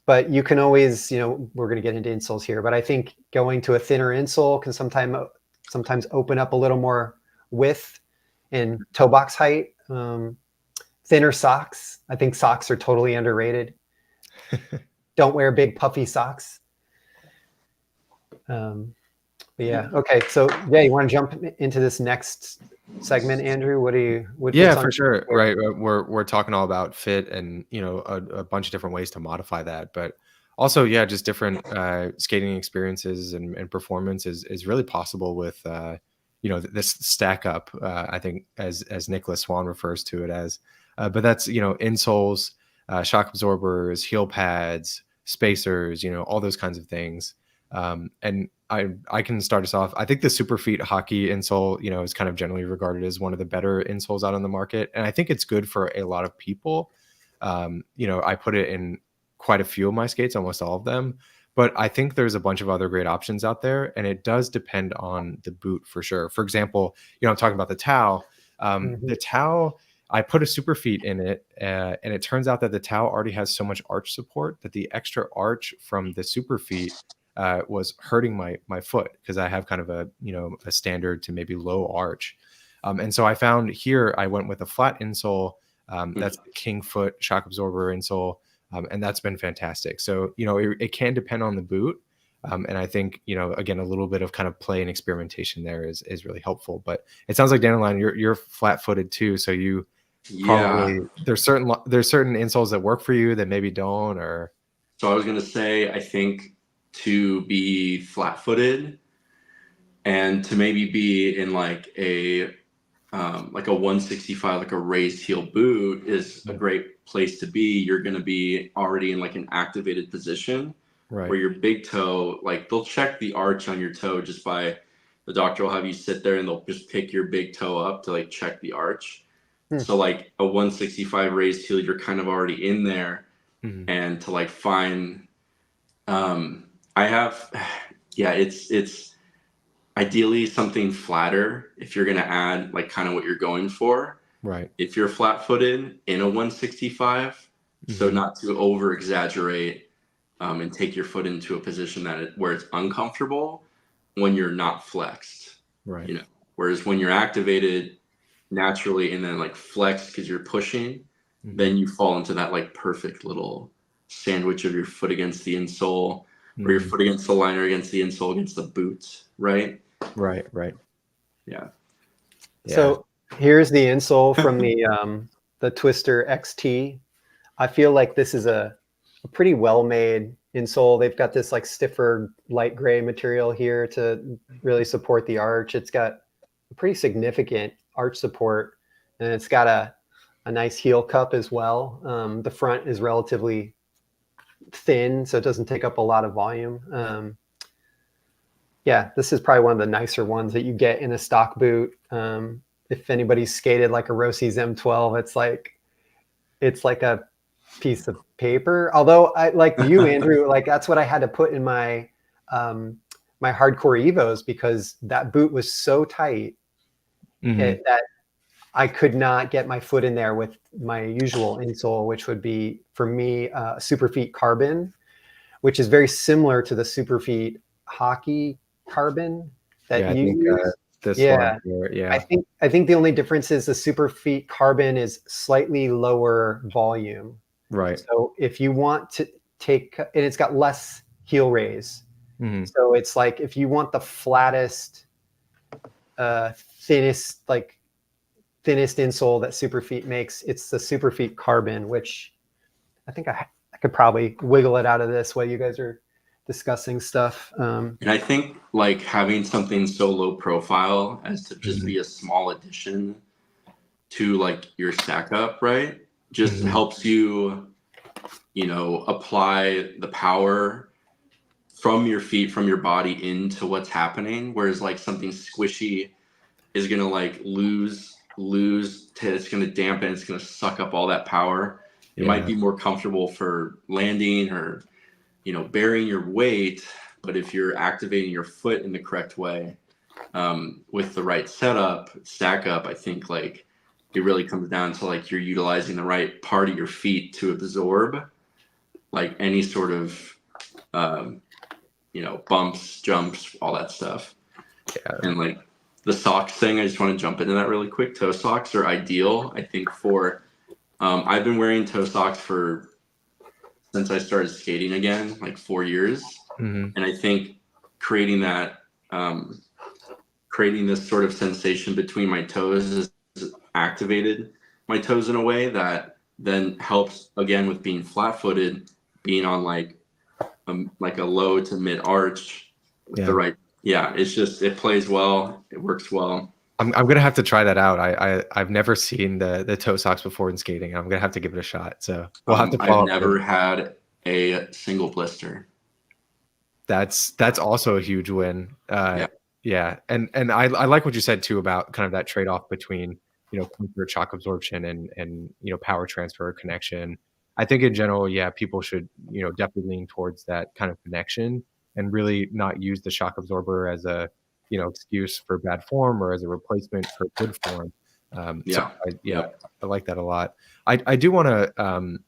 But you can always, we're going to get into insoles here, but I think going to a thinner insole can sometimes open up a little more width and toe box height. Thinner socks. I think socks are totally underrated. Don't wear big puffy socks. But yeah. Okay. So yeah, you want to jump into this next segment, Andrew? What's Yeah, on for sure. here? Right. We're talking all about fit and a bunch of different ways to modify that, but also yeah, just different skating experiences and performance is really possible with this stack up. I think as Nicholas Swan refers to it as, but that's insoles, shock absorbers, heel pads, spacers, all those kinds of things. And I can start us off. I think the Superfeet hockey insole, is kind of generally regarded as one of the better insoles out on the market, and I think it's good for a lot of people. I put it in quite a few of my skates, almost all of them, but I think there's a bunch of other great options out there, and it does depend on the boot for sure. For example, I'm talking about the Tau. The Tau, I put a Superfeet in it, and it turns out that the Tau already has so much arch support that the extra arch from the Superfeet was hurting my foot because I have kind of a standard to maybe low arch. And so I found here I went with a flat insole. That's the King Foot shock absorber insole. And that's been fantastic. So, it can depend on the boot. And I think, again, a little bit of kind of play and experimentation there is really helpful. But it sounds like Dandelion, you're flat footed too. So you Yeah. probably, there's certain insoles that work for you that maybe don't, or. So I was gonna say, I think to be flat-footed and to maybe be in like a 165, like a raised heel boot, is a great place to be. You're gonna be already in like an activated position Right. where your big toe, like they'll check the arch on your toe just by the doctor will have you sit there and they'll just pick your big toe up to like check the arch. So like a 165 raised heel, you're kind of already in there, and to like find I have yeah, it's ideally something flatter if you're gonna add like kind of what you're going for. Right. If you're flat footed in a 165, so not to over exaggerate and take your foot into a position where it's uncomfortable when you're not flexed. Right. Whereas when you're activated naturally and then like flexed because you're pushing, then you fall into that like perfect little sandwich of your foot against the insole or your foot against the liner against the insole against the boot, right? Right. Right. Yeah. So here's the insole from the Twister XT. I feel like this is a pretty well-made insole. They've got this like stiffer light gray material here to really support the arch. It's got a pretty significant arch support, and it's got a nice heel cup as well. The front is relatively thin, so it doesn't take up a lot of volume. Yeah, this is probably one of the nicer ones that you get in a stock boot. If anybody's skated like a Rossi's M12, it's like piece of paper. Although I like you, Andrew, like that's what I had to put in my my hardcore Evos because that boot was so tight that I could not get my foot in there with my usual insole, which would be for me Superfeet Carbon, which is very similar to the Superfeet Hockey Carbon that Yeah, I you think use. this one Yeah, here, yeah, I think the only difference is the Superfeet Carbon is slightly lower volume. right. So if you want to take, and it's got less heel raise. Mhm. So it's like if you want the flattest, thinnest, like thinnest insole that Superfeet makes, it's the Superfeet Carbon, which I think I could probably wiggle it out of this while you guys are discussing stuff. And I think like having something so low profile as to just Mhm. be a small addition to like your stack up, right? Just Mhm. helps you, you know, apply the power from your feet, from your body into what's happening. Whereas like something squishy is gonna like it's gonna dampen, it's gonna suck up all that power. It might Yeah, be more comfortable for landing or, you know, bearing your weight, but if you're activating your foot in the correct way, with the right setup, stack up, I think like it really comes down to like you're utilizing the right part of your feet to absorb like any sort of um, you know, bumps, jumps, all that stuff. yeah. And like the socks thing, I just want to jump into that really quick. Toe socks are ideal, I think, for I've been wearing toe socks for since I started skating again, like 4 years. Mhm. And I think creating that creating this sort of sensation between my toes has activated my toes in a way that then helps again with being flat-footed, being on like a low to mid arch with the Yeah. right. Yeah, it's just it plays well, it works well. I'm gonna have to try that out. I've never seen the toe socks before in skating. I'm gonna have to give it a shot. So we'll have to I've follow up there. never had a single blister. That's also a huge win. Yeah. Yeah, and I like what you said too about kind of that trade off between comfort, shock absorption, and power transfer connection. I think in general, yeah, people should definitely lean towards that kind of connection and really not use the shock absorber as a excuse for bad form or as a replacement for good form. So Yeah. yeah, Yep. I like that a lot. I do want to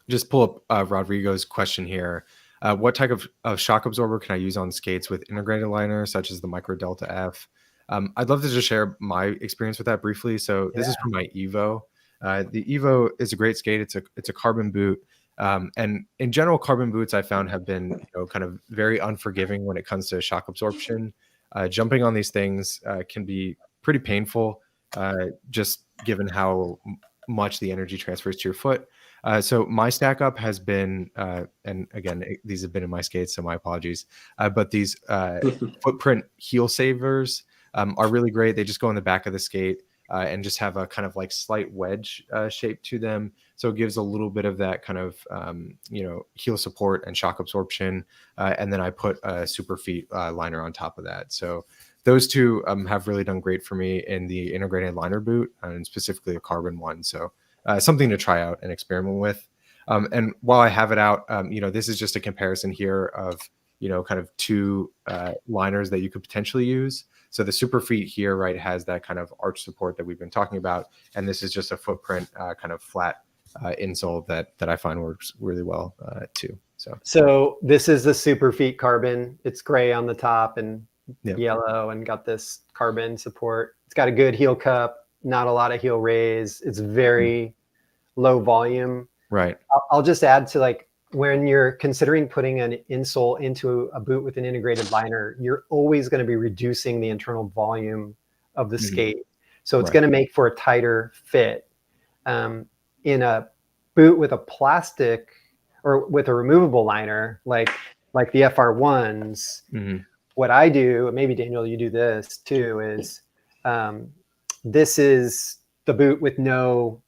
just pull up Rodrigo's question here. What type of shock absorber can I use on skates with integrated liner, such as the Micro Delta F? I'd love to just share my experience with that briefly. So this is from my Evo. The Evo is a great skate. It's a carbon boot. And in general, carbon boots I found have been kind of very unforgiving when it comes to shock absorption. Jumping on these things can be pretty painful, just given how much the energy transfers to your foot. So my stack up has been, and again, these have been in my skates, so my apologies. But these footprint heel savers are really great. They just go in the back of the skate and just have a kind of like slight wedge shape to them. So it gives a little bit of that kind of, heel support and shock absorption. And then I put a Superfeet liner on top of that. So those two have really done great for me in the integrated liner boot and specifically a carbon one. So something to try out and experiment with. And while I have it out, this is just a comparison here of, kind of two liners that you could potentially use. So the Superfeet here, right, has that kind of arch support that we've been talking about. And this is just a footprint kind of flat insole that I find works really well too. So this is the Superfeet Carbon. It's gray on the top and Yep. yellow and got this carbon support. It's got a good heel cup, not a lot of heel raise. It's very low volume. Right. I'll just add to like when you're considering putting an insole into a boot with an integrated liner, you're always going to be reducing the internal volume of the skate. So it's Right. going to make for a tighter fit. In a boot with a plastic or with a removable liner, like the FR1s, what I do, maybe Daniel, you do this too, is this is the boot with no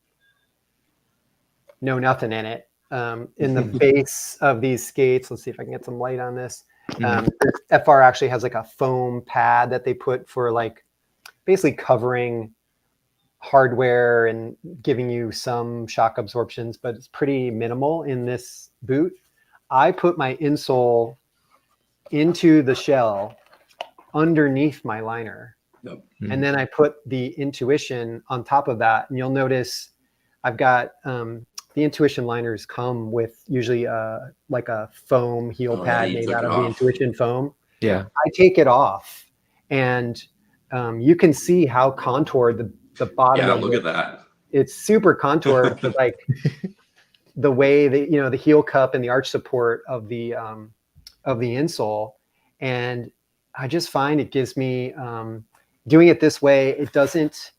nothing in it. In the base of these skates, let's see if I can get some light on this. FR actually has like a foam pad that they put for like basically covering hardware and giving you some shock absorptions, but it's pretty minimal in this boot. I put my insole into the shell underneath my liner. Yep. And then I put the Intuition on top of that. And you'll notice I've got the Intuition liners come with usually like a foam heel pad made out of the Intuition foam. Yeah. I take it off, and you can see how contoured the bottom of look at that. It's super contoured, but like the way that, the heel cup and the arch support of the insole. And I just find it gives me, doing it this way, it doesn't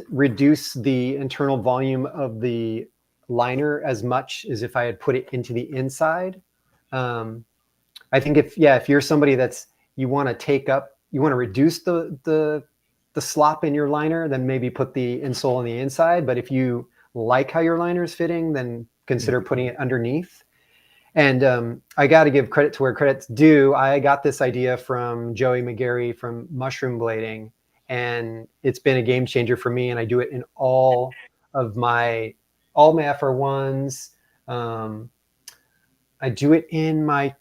reduce the internal volume of the liner as much as if I had put it into the inside. I think if you're somebody you want to reduce the slop in your liner, then maybe put the insole on the inside. But if you like how your liner is fitting, then consider putting it underneath. And I got to give credit to where credit's due. I got this idea from Joey McGarry from Mushroom Blading, and it's been a game changer for me. And I do it in all my FR1s. I do it in my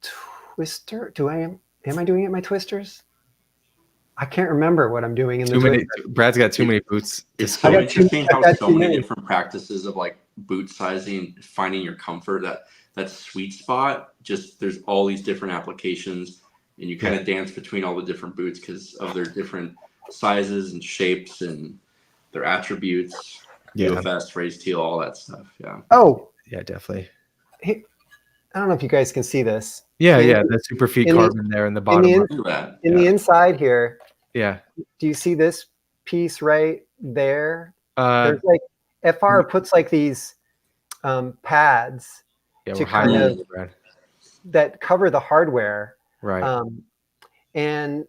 twister. Am I doing it in my twisters? I can't remember what I'm doing in the twister. Brad's got too many boots. It's so interesting how so many different practices of like boot sizing, finding your comfort, that sweet spot. Just there's all these different applications, and you kind of dance between all the different boots because of their different sizes and shapes and their attributes. UFS, raised heel, all that stuff. Yeah. Oh, yeah, definitely. Hey, I don't know if you guys can see this. Yeah, the Superfeet carbon there in the bottom. In the inside here. Yeah. Do you see this piece right there? There's like FR puts like these pads to kind of that cover the hardware. Right. And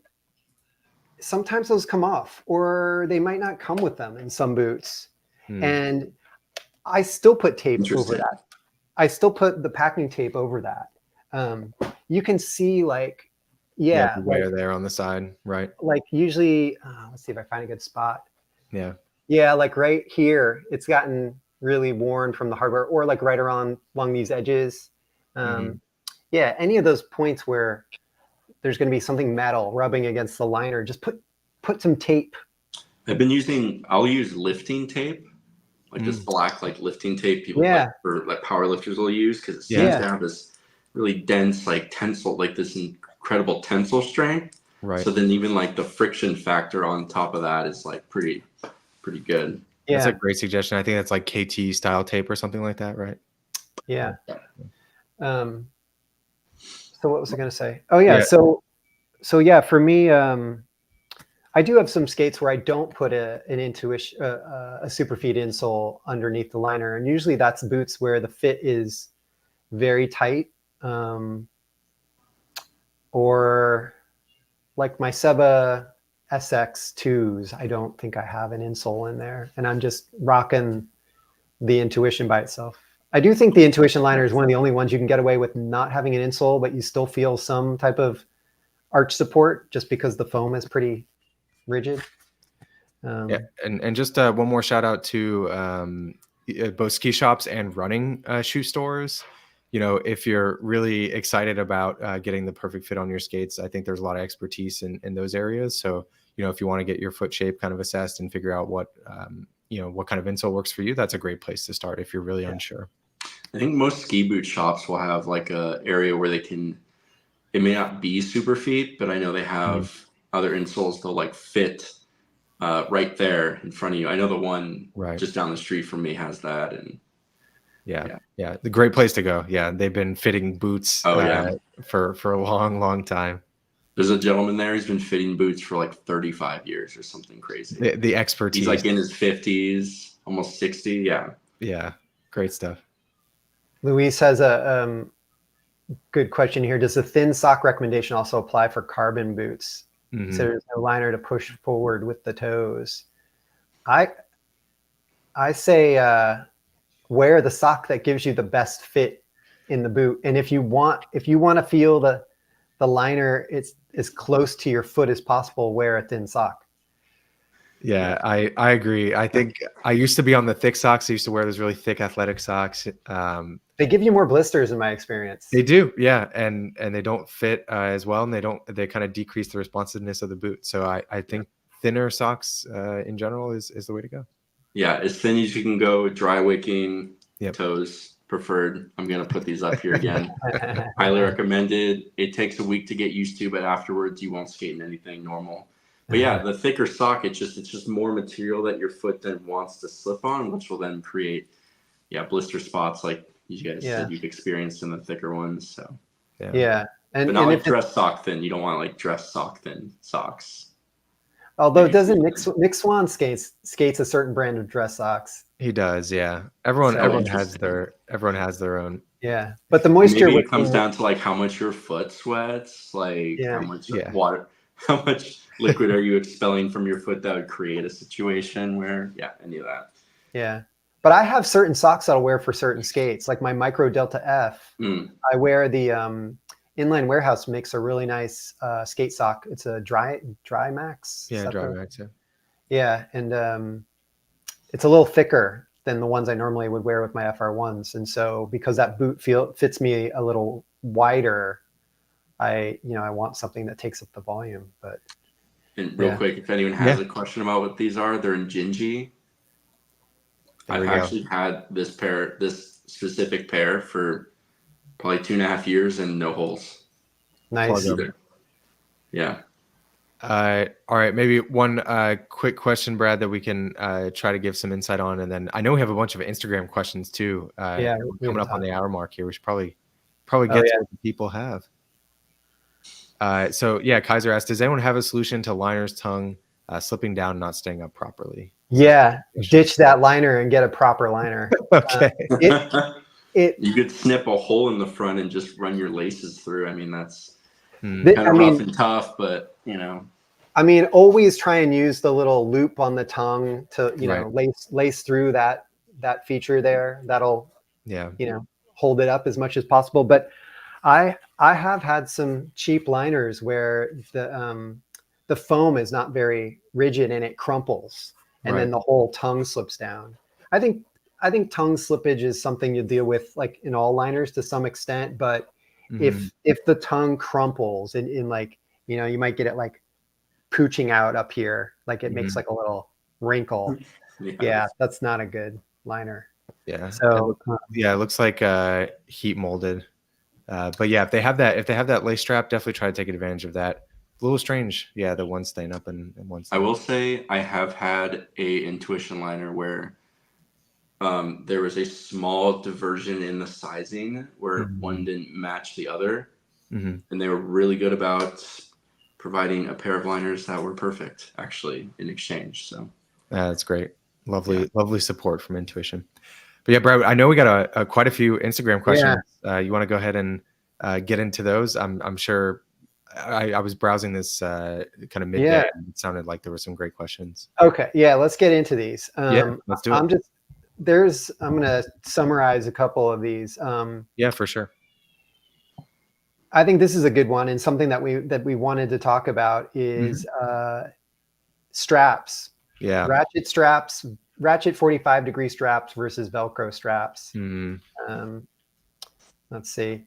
sometimes those come off, or they might not come with them in some boots. And I still put tape over that. I still put the packing tape over that. You can see like, the wear there on the side, right? Like usually, let's see if I find a good spot. Yeah. Yeah, like right here, it's gotten really worn from the hardware, or like right along these edges. Yeah, any of those points where there's going to be something metal rubbing against the liner, just put some tape. I'll use lifting tape. Like this black, like lifting tape people like power lifters will use, because it seems to have this really dense, like tensile, like this incredible tensile strength. Right. So then even like the friction factor on top of that is like pretty good. Yeah. That's a great suggestion. I think that's like KT style tape or something like that, right? Yeah. So what was I going to say? Oh yeah. So yeah, for me, I do have some skates where I don't put an Intuition, a Superfeet insole underneath the liner. And usually that's boots where the fit is very tight. Or like my Seba SX2s, I don't think I have an insole in there. And I'm just rocking the Intuition by itself. I do think the Intuition liner is one of the only ones you can get away with not having an insole, but you still feel some type of arch support just because the foam is pretty rigid. And just one more shout out to both ski shops and running shoe stores. If you're really excited about getting the perfect fit on your skates, I think there's a lot of expertise in those areas. So, if you want to get your foot shape kind of assessed and figure out what kind of insole works for you, that's a great place to start if you're really unsure. I think most ski boot shops will have like a area where it may not be Superfeet, but I know they have other insoles they'll like fit right there in front of you. I know the one just down the street from me has that. And the great place to go. Yeah, they've been fitting boots for a long time. There's a gentleman there who's been fitting boots for like 35 years or something crazy. The expertise. He's like in his 50s, almost 60. Yeah, great stuff. Luis has a good question here. Does the thin sock recommendation also apply for carbon boots? So there's no liner to push forward with the toes. I say wear the sock that gives you the best fit in the boot. And if you want to feel the liner, it's as close to your foot as possible, wear a thin sock. Yeah, I agree. I think I used to be on the thick socks. I used to wear those really thick athletic socks. They give you more blisters in my experience. They do, yeah, and they don't fit as well, and they kind of decrease the responsiveness of the boot. So I think thinner socks in general is the way to go. Yeah, as thin as you can go, dry wicking, Yep. toes preferred. I'm gonna put these up here again. Highly recommended. It takes a week to get used to, but afterwards you won't skate in anything normal. But yeah, the thicker sock, it's just more material that your foot then wants to slip on, which will then create blister spots like you guys said you've experienced in the thicker ones. So yeah. But not like dress sock thin. You don't want like dress sock thin socks. Although doesn't Nick Swan skates a certain brand of dress socks. He does, yeah. Everyone has their own. Yeah, but the moisture maybe it comes down to like how much your foot sweats, like how much water, how much liquid are you expelling from your foot that would create a situation where any of that. Yeah, but I have certain socks I'll wear for certain skates, like my Micro Delta F. I wear the Inline Warehouse makes a really nice skate sock. It's a dry max. Yeah, dry max. Yeah. Yeah, and it's a little thicker than the ones I normally would wear with my FR1s, and so because that boot fits me a little wider, I want something that takes up the volume. But and real quick, if anyone has a question about what these are, they're in Gingy. I've actually had this specific pair for probably 2.5 years and no holes. Nice. Yeah. All right. Maybe one quick question, Brad, that we can try to give some insight on. And then I know we have a bunch of Instagram questions too. We're coming up on the hour mark here. We should probably get to what the people have. So Kaiser asked, does anyone have a solution to liner's tongue slipping down, not staying up properly? Yeah, ditch that liner and get a proper liner. Okay. You could snip a hole in the front and just run your laces through. I mean, that's kind of rough and tough, but I mean, always try and use the little loop on the tongue to lace through that feature there. That'll hold it up as much as possible. But I have had some cheap liners where the foam is not very rigid and it crumples, and then the whole tongue slips down. I think tongue slippage is something you deal with like in all liners to some extent, but if the tongue crumples and like you might get it like pooching out up here, like it makes like a little wrinkle. Yeah, that's not a good liner. Yeah. So it looks like heat molded. But yeah, if they have that lace strap, definitely try to take advantage of that. A little strange, the one staying up and one staying I will say I have had a Intuition liner where there was a small diversion in the sizing where one didn't match the other, and they were really good about providing a pair of liners that were perfect actually in exchange. So that's great. Lovely support from Intuition. But yeah, Brad, I know we got quite a few Instagram questions. You want to go ahead and get into those? I'm sure. I was browsing this kind of midday, and it sounded like there were some great questions. Okay, let's get into these. Let's do it. I'm going to summarize a couple of these. Yeah, for sure. I think this is a good one, and something that we wanted to talk about is straps. Yeah, ratchet 45-degree straps versus Velcro straps. Let's see.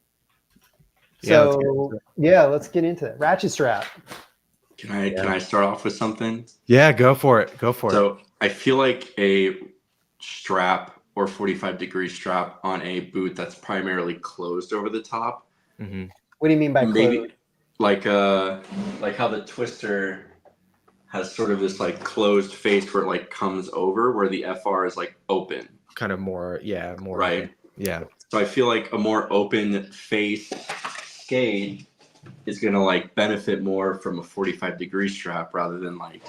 So let's get into it. Ratchet strap. Can I start off with something? Yeah, go for it. So I feel like a strap or 45-degree strap on a boot that's primarily closed over the top. What do you mean by closed? Like how the Twister has sort of this like closed face where it like comes over, where the FR is like open. Kind of more. Right. Open. Yeah. So I feel like a more open face skate is going to like benefit more from a 45-degree strap rather than like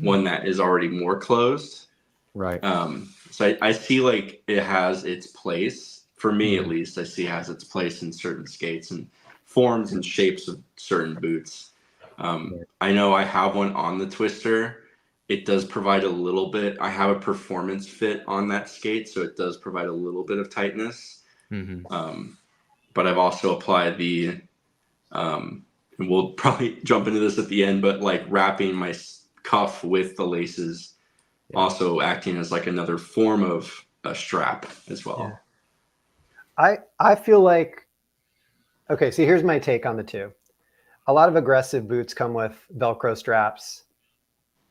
one that is already more closed. Right. So I see like it has its place, for me at least. I see it has its place in certain skates and forms and shapes of certain boots. I know I have one on the Twister. It does provide a little bit. I have a performance fit on that skate, so it does provide a little bit of tightness. But I've also applied the, and we'll probably jump into this at the end, but like wrapping my cuff with the laces, also acting as like another form of a strap as well. I feel like, okay, so here's my take on the two. A lot of aggressive boots come with Velcro straps,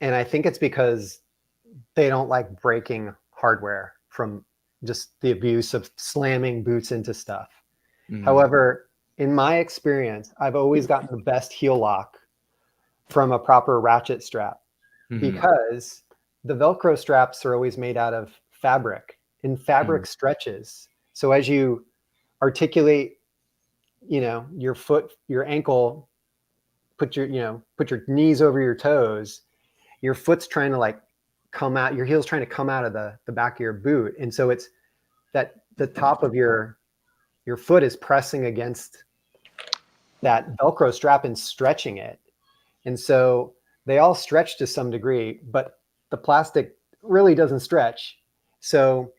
and I think it's because they don't like breaking hardware from just the abuse of slamming boots into stuff. However, in my experience, I've always gotten the best heel lock from a proper ratchet strap because the Velcro straps are always made out of fabric, and fabric stretches. So as you articulate, your foot, your ankle, put your knees over your toes, your foot's trying to like come out, your heel's trying to come out of the back of your boot. And so it's that the top of your foot is pressing against that Velcro strap and stretching it. And so they all stretch to some degree, but the plastic really doesn't stretch. So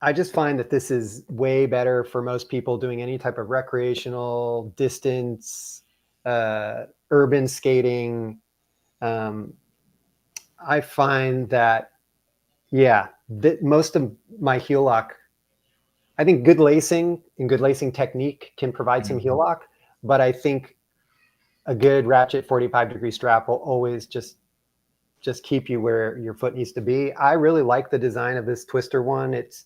I just find that this is way better for most people doing any type of recreational, distance, urban skating. I find that, that most of my heel lock, I think good lacing and good lacing technique can provide some heel lock, but I think a good ratchet 45-degree strap will always just keep you where your foot needs to be. I really like the design of this Twister one. It's,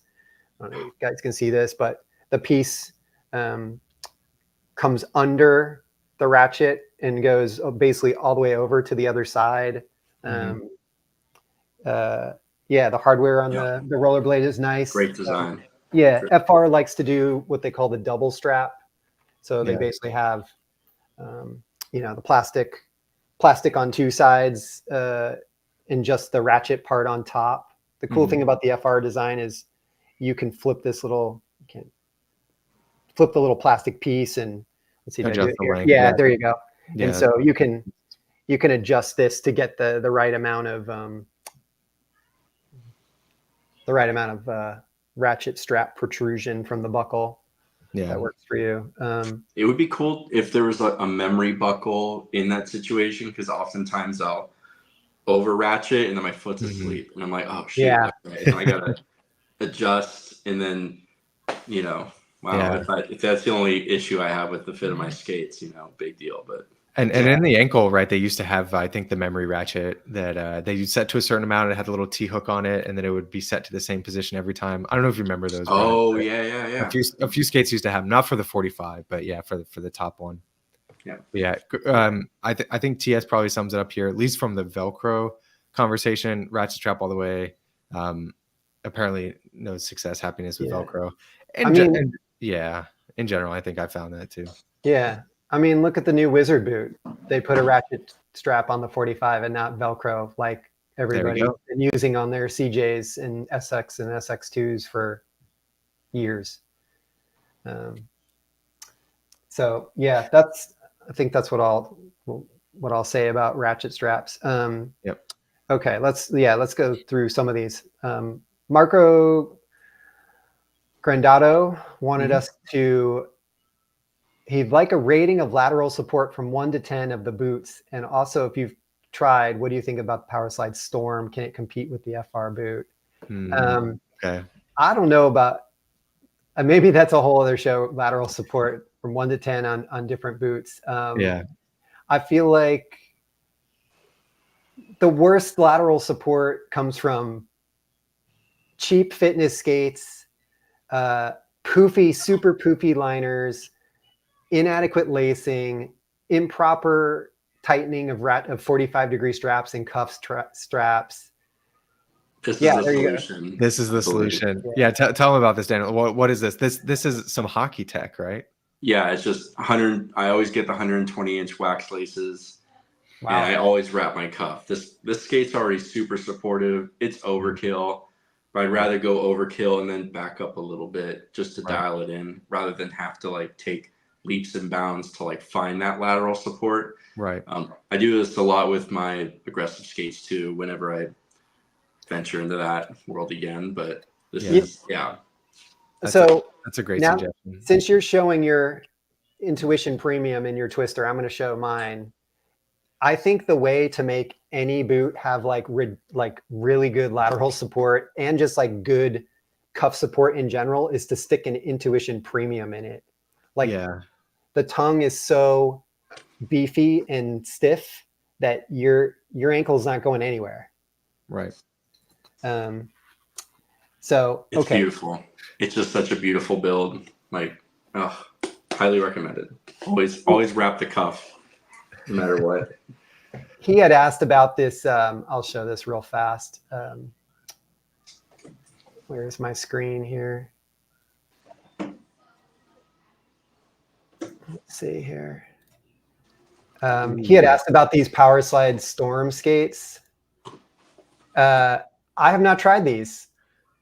I don't know if you guys can see this, but the piece comes under the ratchet and goes basically all the way over to the other side. The hardware on the rollerblade is nice. Great design. FR likes to do what they call the double strap. So they basically have, the plastic on two sides and just the ratchet part on top. The cool thing about the FR design is you can flip the little plastic piece and let's see if I do it here. Yeah, there you go. Yeah. And so you can adjust this to get the right amount of ratchet strap protrusion from the buckle. Yeah, that works for you. It would be cool if there was a memory buckle in that situation, because oftentimes I'll over ratchet and then my foot's asleep and I'm like, oh shit, okay. And I gotta adjust, and then if that's the only issue I have with the fit of my skates, big deal. But and in the ankle, right, they used to have, I think, the memory ratchet that they set to a certain amount and it had a little T-hook on it, and then it would be set to the same position every time. I don't know if you remember those. Oh, yeah. A few skates used to have, not for the 45, but for the top one. Yeah. I think TS probably sums it up here, at least from the Velcro conversation. Ratchet strap all the way. Apparently no success, happiness with Velcro. In general, I think I found that too. Yeah. I mean, look at the new Wizard boot. They put a ratchet strap on the 45 and not Velcro like everybody's been using on their CJs and SX and SX2s for years. So yeah, I think that's what I'll say about ratchet straps. Okay, let's go through some of these. Marco Grandato wanted us to, he'd like a rating of lateral support from 1 to 10 of the boots. And also, if you've tried, what do you think about the Powerslide Storm? Can it compete with the FR boot? Okay. I don't know about, maybe that's a whole other show, lateral support from 1 to 10 on different boots. I feel like the worst lateral support comes from cheap fitness skates, super poofy liners, inadequate lacing, improper tightening of 45-degree straps and cuff straps. This is the solution. This is the solution. Yeah, tell them about this, Daniel. What is this? This is some hockey tech, right? Yeah, it's just 100. I always get the 120-inch wax laces. Wow. And I always wrap my cuff. This skate's already super supportive. It's overkill, but I'd rather go overkill and then back up a little bit just to dial it in, rather than have to like take leaps and bounds to like find that lateral support. Right. I do this a lot with my aggressive skates too, whenever I venture into that world again. But this is That's a great suggestion. Since you're showing your Intuition Premium in your Twister, I'm going to show mine. I think the way to make any boot have like really good lateral support and just like good cuff support in general is to stick an Intuition Premium in it. Like Yeah. the tongue is so beefy and stiff that your ankle's not going anywhere. Right. So It's okay. beautiful. It's just such a beautiful build. Like, oh, highly recommended. Always wrap the cuff, no matter what. He had asked about this. I'll show this real fast. Where's my screen here? Let's see here. He had asked about these Power Slide Storm skates. I have not tried these.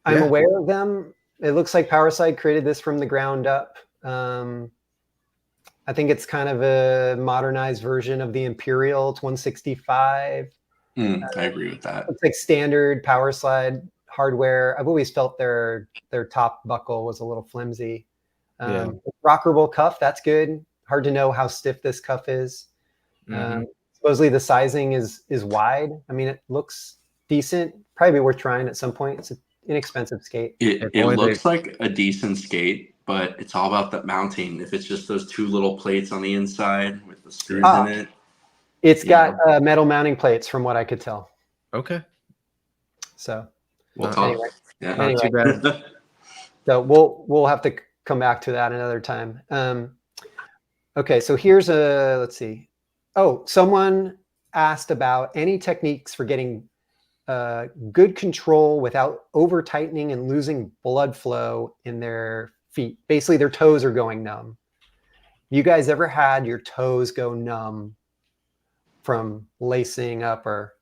I'm aware of them. It looks like Power Slide created this from the ground up. I think it's kind of a modernized version of the Imperial. It's 165. I agree with that. It's like standard Power Slide hardware. I've always felt their top buckle was a little flimsy. Rockerable cuff, that's good. Hard to know how stiff this cuff is. Supposedly the sizing is wide. I mean, it looks decent. Probably worth trying at some point. It's an inexpensive skate. It looks like a decent skate, but it's all about that mounting. If it's just those two little plates on the inside with the screws in it. It's got metal mounting plates from what I could tell. Okay. So anyway. Not too bad. So we'll have to come back to that another time. Okay, so here's let's see. Oh, someone asked about any techniques for getting good control without over tightening and losing blood flow in their feet. Basically, their toes are going numb. You guys ever had your toes go numb from lacing up or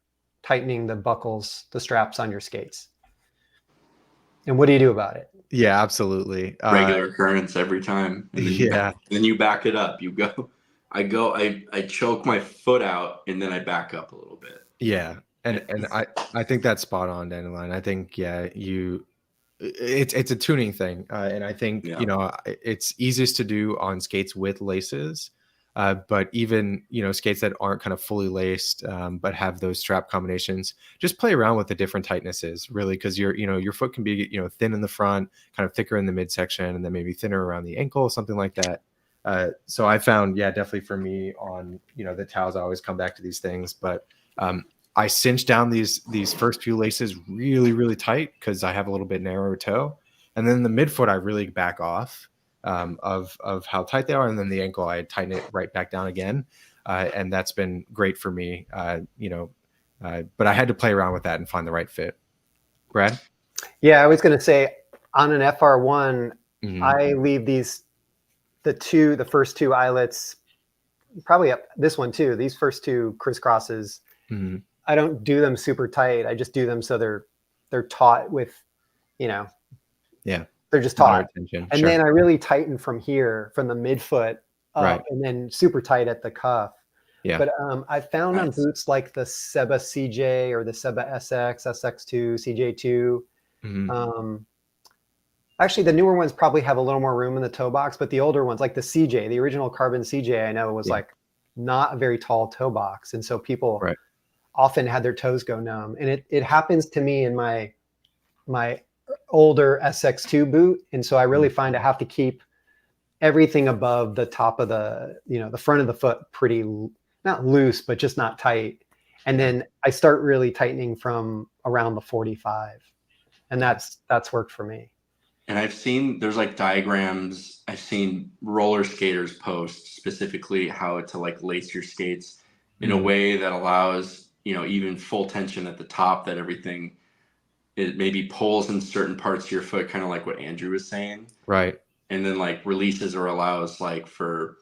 tightening the buckles, the straps on your skates? And what do you do about it? Yeah, absolutely. Regular occurrence every time. And then you back it up. I choke my foot out and then I back up a little bit. Yeah. And I think that's spot on, Dandelion. I think, it's a tuning thing. And I think, it's easiest to do on skates with laces. But even, skates that aren't kind of fully laced, but have those strap combinations, just play around with the different tightnesses, really, because your foot can be, thin in the front, kind of thicker in the midsection, and then maybe thinner around the ankle, something like that. So I found, definitely for me on, the towels, I always come back to these things, but I cinch down these first few laces really, really tight because I have a little bit narrower toe. And then the midfoot, I really back off of how tight they are. And then the ankle, I tighten it right back down again. And that's been great for me, but I had to play around with that and find the right fit. Brad? Yeah, I was going to say on an FR1, I leave the first two eyelets, probably up this one too, these first two crisscrosses. I don't do them super tight. I just do them so they're taut with, they're just taut. And then I really tighten from here, from the midfoot up, and then super tight at the cuff. Yeah. But I found on boots like the Seba CJ or the Seba SX, SX2, CJ2. Actually, the newer ones probably have a little more room in the toe box, but the older ones, like the CJ, the original carbon CJ, I know was like not a very tall toe box. And so people often had their toes go numb. And it happens to me in my older SX2 boot. And so I really find I have to keep everything above the top of the front of the foot pretty, not loose, but just not tight. And then I start really tightening from around the 45. And that's worked for me. And there's like diagrams. I've seen roller skaters post specifically how to like lace your skates in a way that allows, even full tension at the top, that everything, it maybe pulls in certain parts of your foot, kind of like what Andrew was saying. Right. And then like releases or allows like for,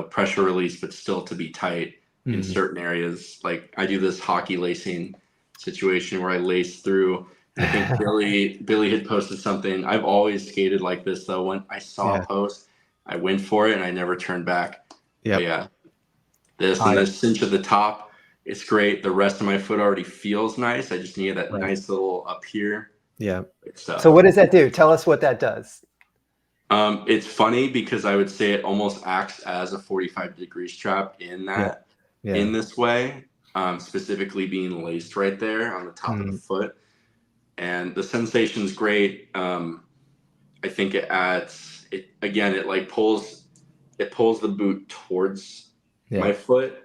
pressure release, but still to be tight in certain areas. Like I do this hockey lacing situation where I lace through. And I think Billy had posted something. I've always skated like this though. When I saw a post, I went for it and I never turned back. Yeah. This and the cinch at the top, it's great. The rest of my foot already feels nice. I just need that nice little up here. Yeah. So what does that do? Tell us what that does. It's funny because I would say it almost acts as a 45-degree strap in that in this way. specifically being laced right there on the top of the foot. And the sensation's great. I think it adds it again. It like pulls the boot towards my foot,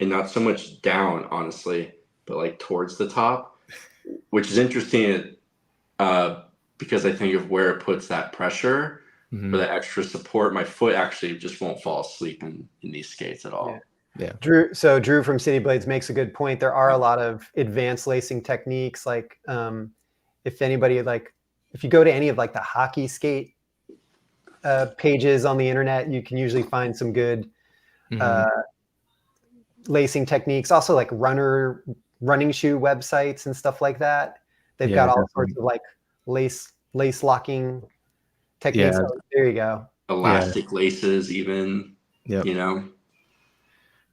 and not so much down, honestly, but like towards the top, which is interesting. Because I think of where it puts that pressure for that extra support. My foot actually just won't fall asleep in these skates at all. Yeah. Drew from City Blades makes a good point. There are a lot of advanced lacing techniques. Like if anybody if you go to any of like the hockey skate pages on the internet, you can usually find some good lacing techniques. Also like running shoe websites and stuff like that. They've got all sorts of like lace locking techniques. Oh, there you go. Elastic laces, even. You know.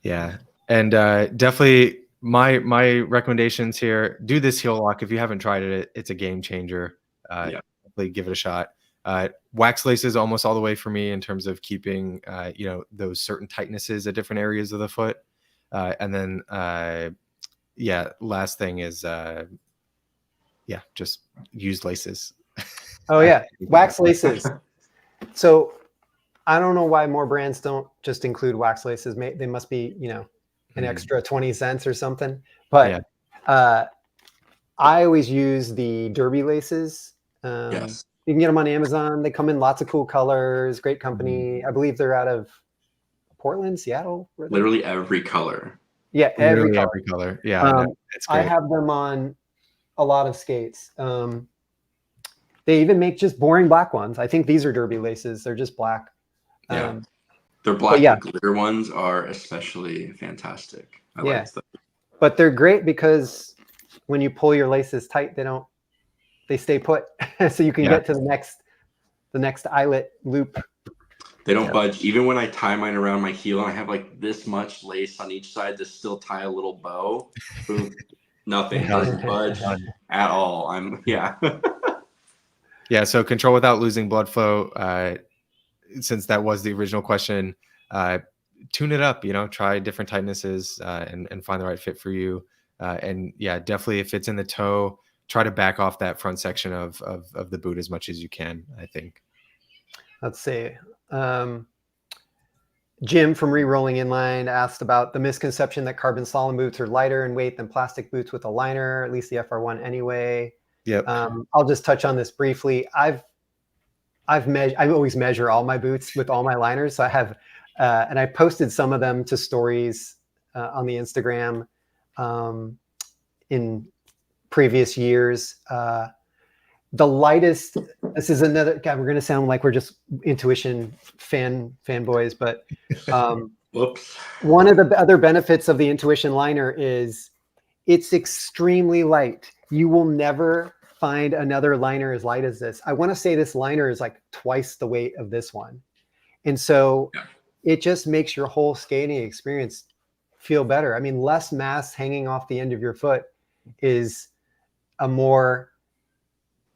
Yeah, and definitely my recommendations here: do this heel lock if you haven't tried it. It's a game changer. Definitely give it a shot. Wax laces almost all the way for me in terms of keeping those certain tightnesses at different areas of the foot. And then last thing is just use laces. Oh yeah, wax laces. So I don't know why more brands don't just include wax laces. They must be, an extra 20 cents or something. But I always use the derby laces. Yes. You can get them on Amazon. They come in lots of cool colors. Great company. I believe they're out of Portland, Seattle. Literally every color. Yeah, every color. Yeah, it's great. I have them on a lot of skates. They even make just boring black ones. I think these are derby laces. They're just black. Yeah. Their black glitter ones are especially fantastic. I like them. But they're great because when you pull your laces tight, they stay put. So you can get to the next eyelet loop. They don't budge. Even when I tie mine around my heel and I have like this much lace on each side to still tie a little bow, boom, nothing. It doesn't budge at all. So control without losing blood flow. Since that was the original question, tune it up, try different tightnesses and find the right fit for you. And definitely if it's in the toe, try to back off that front section of the boot as much as you can, I think. Let's see. Jim from Re-Rolling Inline asked about the misconception that carbon slalom boots are lighter in weight than plastic boots with a liner, at least the FR1 anyway. Yep. I'll just touch on this briefly. I always measure all my boots with all my liners. So I have, and I posted some of them to stories on the Instagram in previous years. The lightest, this is another, God, we're going to sound like we're just intuition fanboys, but one of the other benefits of the intuition liner is it's extremely light. You will never find another liner as light as this. I want to say this liner is like twice the weight of this one. And so it just makes your whole skating experience feel better. I mean, less mass hanging off the end of your foot is a more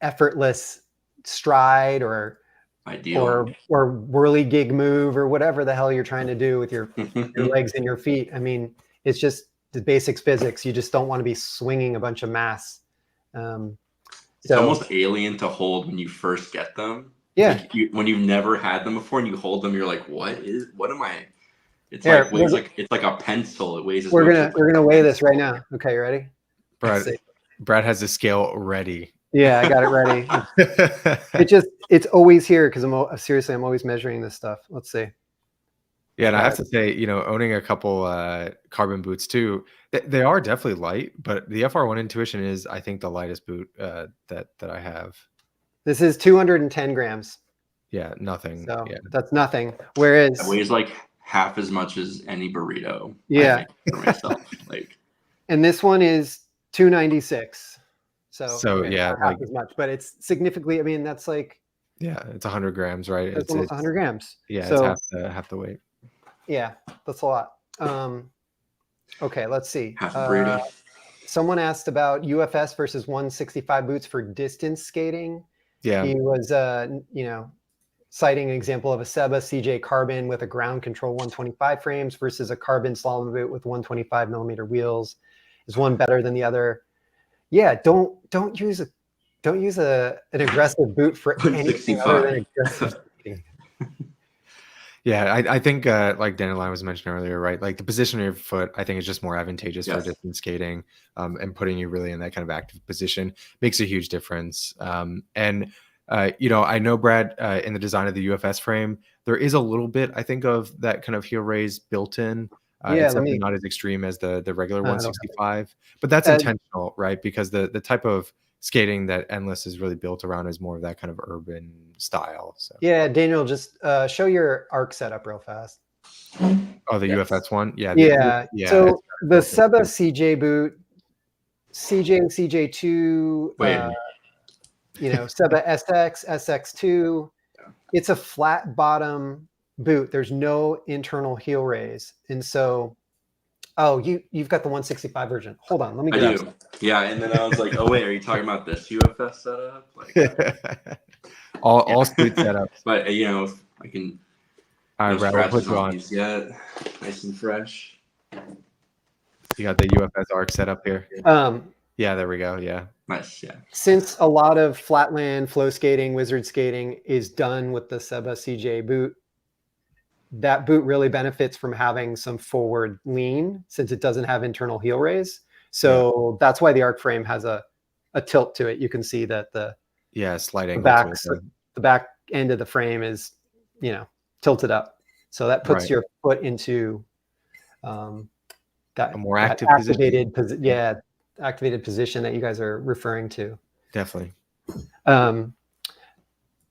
effortless stride or ideal or whirly gig move or whatever the hell you're trying to do with your legs and your feet. I mean, it's just the basics physics. You just don't want to be swinging a bunch of mass. It's almost alien to hold when you first get them. Yeah. Like when you've never had them before and you hold them, you're like, what am I? It's like a pencil. It weighs as much. We're gonna weigh this right now. Okay, you ready? Brad has the scale ready. Yeah, I got it ready. It's always here because I'm always measuring this stuff. Let's see. Yeah, and I have to say, owning a couple carbon boots too, they are definitely light, but the FR1 Intuition is, I think, the lightest boot that I have. This is 210 grams. Yeah, nothing. So that's nothing. Whereas it weighs like half as much as any burrito. Yeah, for myself, and this one is 296. So not half as much, but it's significantly. I mean, that's like it's 100 grams, right? It's almost 100 grams. Yeah, so, it's half the weight. Yeah, that's a lot. Okay, let's see. Half someone asked about UFS versus 165 boots for distance skating. Yeah, he was citing an example of a Seba CJ carbon with a ground control 125 frames versus a carbon slalom boot with 125 millimeter wheels. Is one better than the other? Yeah, don't use an aggressive boot for anything other than 165. aggressive skating. Yeah, I think like Dandelion was mentioned earlier, right? Like the position of your foot, I think is just more advantageous for Yes. distance skating, and putting you really in that kind of active position makes a huge difference. And you know, I know Brad, in the design of the UFS frame, there is a little bit, I think, of that kind of heel raise built in. Yeah, It's definitely not as extreme as the regular I don't have 165, but that's Uh, intentional, right? Because the type of skating that Endless is really built around is more of that kind of urban style. So Yeah, Daniel, just show your arc setup real fast. oh, the Yes. UFS one, yeah, Yeah. yeah. So it's the built in. Seba CJ boot, CJ and CJ2, Wait. you know, Seba SX, SX2. It's a flat bottom boot. There's no internal heel raise, and so oh, you've got the 165 version. Hold on, let me I grab. do. Yeah, and then I was like, oh wait, are you talking about this UFS setup? Like, all street setups. But you know, I can. All No right, Brad, we'll put scratches you on on. these yet. Nice and fresh. You got the UFS arc set up here. Yeah, there we go. Yeah. Nice. Yeah. Since a lot of flatland flow skating, wizard skating is done with the Seba CJ boot, that boot really benefits from having some forward lean since it doesn't have internal heel raise. So that's why the arc frame has a tilt to it. You can see that the Slight angle back, to it. the back end of the frame is, you know, tilted up. So that puts Right. your foot into that A more that active activated position. activated position that you guys are referring to. Definitely.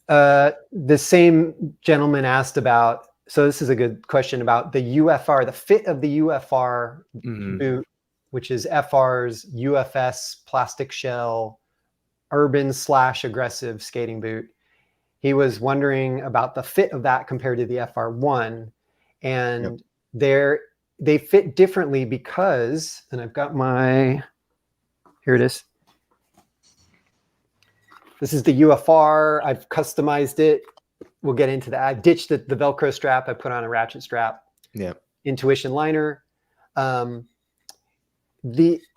The same gentleman asked about, so this is a good question about the UFR, the fit of the UFR boot, which is FR's UFS plastic shell urban / aggressive skating boot. He was wondering about the fit of that compared to the FR1, and they fit differently because, and I've got my, here it is. This is the UFR. I've customized it. We'll get into that. I ditched the Velcro strap. I put on a ratchet strap. Yep. Intuition liner. The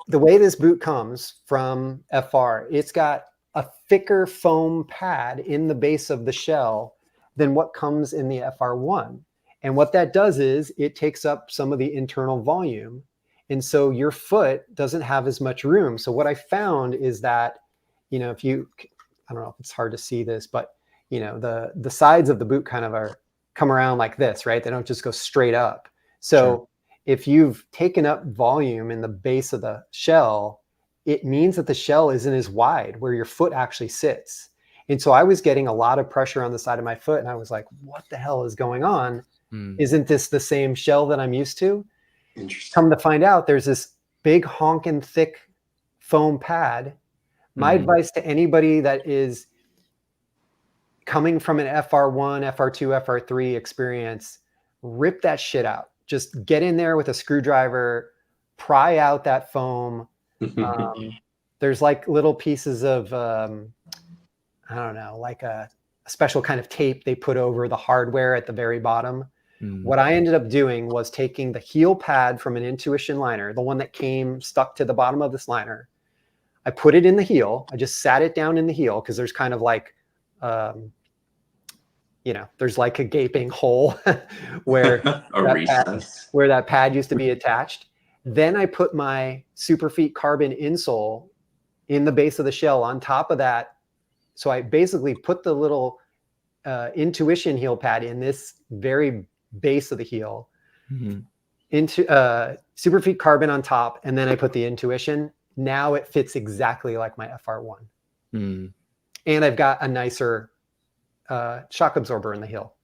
way this boot comes from FR, it's got a thicker foam pad in the base of the shell than what comes in the FR1. And what that does is it takes up some of the internal volume. And so your foot doesn't have as much room. So what I found is that, you know, if you, I don't know if it's hard to see this, but you know, the sides of the boot kind of come around like this, right? They don't just go straight up. So if you've taken up volume in the base of the shell, it means that the shell isn't as wide where your foot actually sits. And so I was getting a lot of pressure on the side of my foot, and I was like, what the hell is going on? Isn't this the same shell that I'm used to? Interesting. Come to find out, there's this big honking thick foam pad. My advice to anybody that is coming from an FR1, FR2, FR3 experience, rip that shit out. Just get in there with a screwdriver, pry out that foam. There's like little pieces of, I don't know, like a special kind of tape they put over the hardware at the very bottom. What I ended up doing was taking the heel pad from an Intuition liner, the one that came stuck to the bottom of this liner. I put it in the heel. I just sat it down in the heel because there's kind of like, you know, there's like a gaping hole where that pad used to be attached. Then I put my Superfeet carbon insole in the base of the shell on top of that. So I basically put the little Intuition heel pad in this very base of the heel, into Superfeet carbon on top, and then I put the Intuition. Now it fits exactly like my FR1. And I've got a nicer shock absorber in the heel.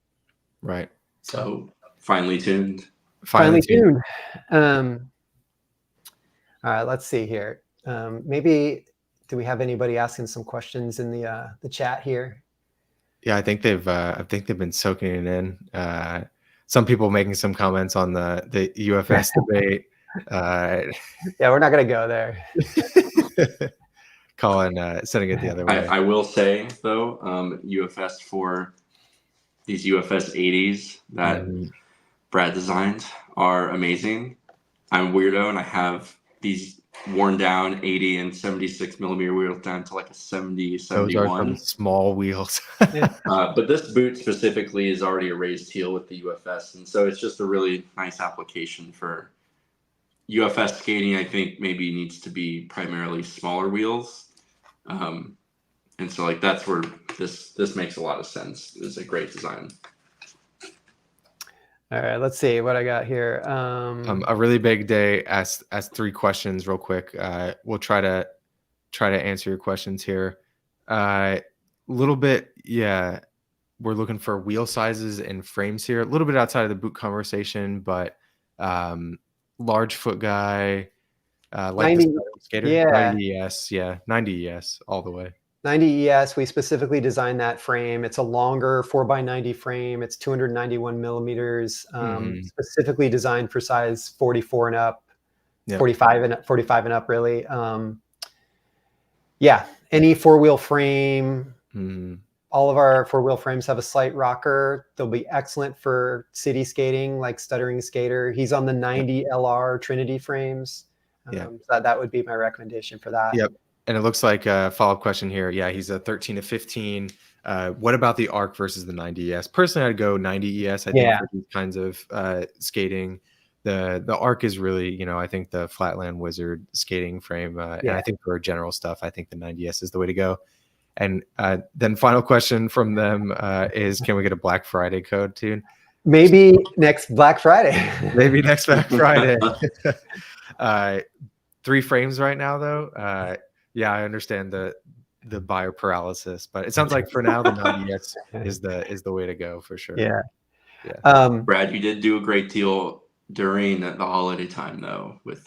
Right. So finely tuned. Finely tuned. All right, let's see here. Maybe, do we have anybody asking some questions in the chat here? Yeah, I think they've been soaking it in. Some people making some comments on the UFS debate. Yeah, we're not going to go there. Colin sending it the other way. I will say though, UFS these UFS 80s that Brad designed are amazing. I'm a weirdo and I have these worn down 80 and 76 millimeter wheels down to like a 70, Those are some 71. small wheels. But this boot specifically is already a raised heel with the UFS. And so it's just a really nice application for UFS skating. I think maybe needs to be primarily smaller wheels. And so like that's where this makes a lot of sense. It's a great design. All right, let's see what I got here. A really big day. Ask 3 questions real quick. We'll try to answer your questions here. Little bit, yeah. We're looking for wheel sizes and frames here. A little bit outside of the boot conversation, but large foot guy, like 90, the skater. yeah. 90 ES, yeah, 90 ES all the way. 90 ES, we specifically designed that frame. It's a longer 4x90 frame. It's 291 millimeters, specifically designed for size 44 and up, 45 and up, really. Yeah, any 4-wheel frame. All of our 4-wheel frames have a slight rocker. They'll be excellent for city skating, like Stuttering Skater. He's on the 90 LR Trinity frames. So that would be my recommendation for that. Yep. And it looks like a follow-up question here. Yeah, he's a 13 to 15. What about the arc versus the 90 ES? Personally, I'd go 90 ES. I think for these kinds of skating, the arc is really, I think the Flatland Wizard skating frame. And I think for general stuff, I think the 90 ES is the way to go. And then final question from them is, can we get a Black Friday code tune? Maybe next Black Friday. Maybe next Black Friday. 3 frames right now, though. Yeah, I understand the buyer paralysis, but it sounds like for now the 90 ES is the way to go for sure. Yeah. Brad, you did do a great deal during the holiday time though, with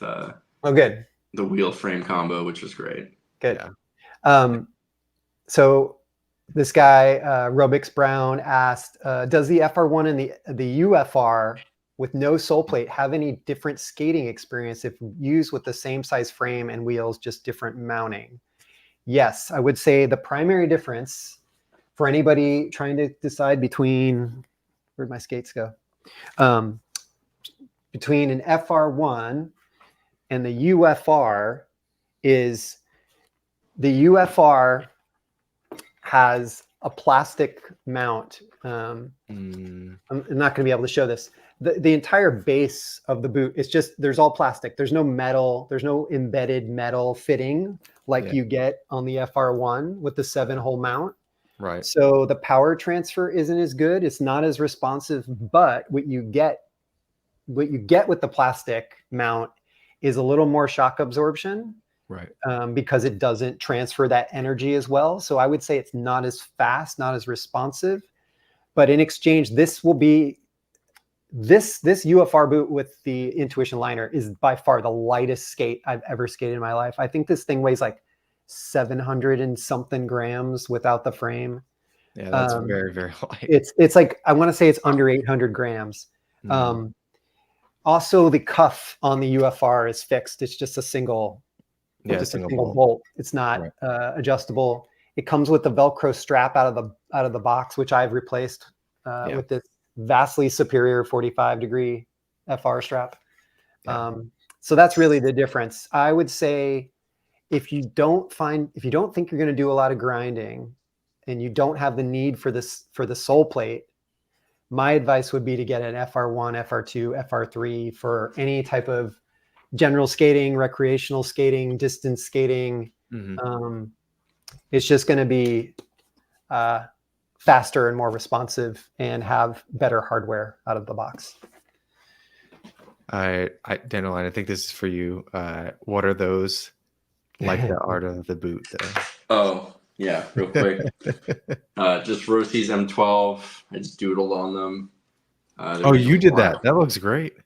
good. The wheel frame combo, which was great. Good. Yeah. So this guy Robix Brown asked, does the FR1 and the UFR with no sole plate have any different skating experience if used with the same size frame and wheels, just different mounting? Yes, I would say the primary difference for anybody trying to decide between, where'd my skates go? Between an FR1 and the UFR is the UFR has a plastic mount. I'm not going to be able to show this. The entire base of the boot is just, there's all plastic. There's no metal. There's no embedded metal fitting like you get on the FR1 with the 7-hole mount. Right. So the power transfer isn't as good. It's not as responsive, but what you get with the plastic mount is a little more shock absorption. Right. Because it doesn't transfer that energy as well. So I would say it's not as fast, not as responsive, but in exchange, this will be, this UFR boot with the Intuition liner is by far the lightest skate I've ever skated in my life. I think this thing weighs like 700 and something grams without the frame. Yeah, that's very, very light. It's like, I want to say it's under 800 grams. Also, the cuff on the UFR is fixed. It's just a single bolt. It's not adjustable. It comes with the Velcro strap out of the box, which I've replaced with this vastly superior 45-degree FR strap. So that's really the difference. I would say if you don't think you're going to do a lot of grinding and you don't have the need for the sole plate, my advice would be to get an FR1, FR2, FR3 for any type of general skating, recreational skating, distance skating. It's just going to be faster and more responsive and have better hardware out of the box. Daniel, I think this is for you. What are those like the art of the boot there? Oh, yeah, real quick. Just Rossi's M12. I just doodled on them. Oh, you did that. That looks great.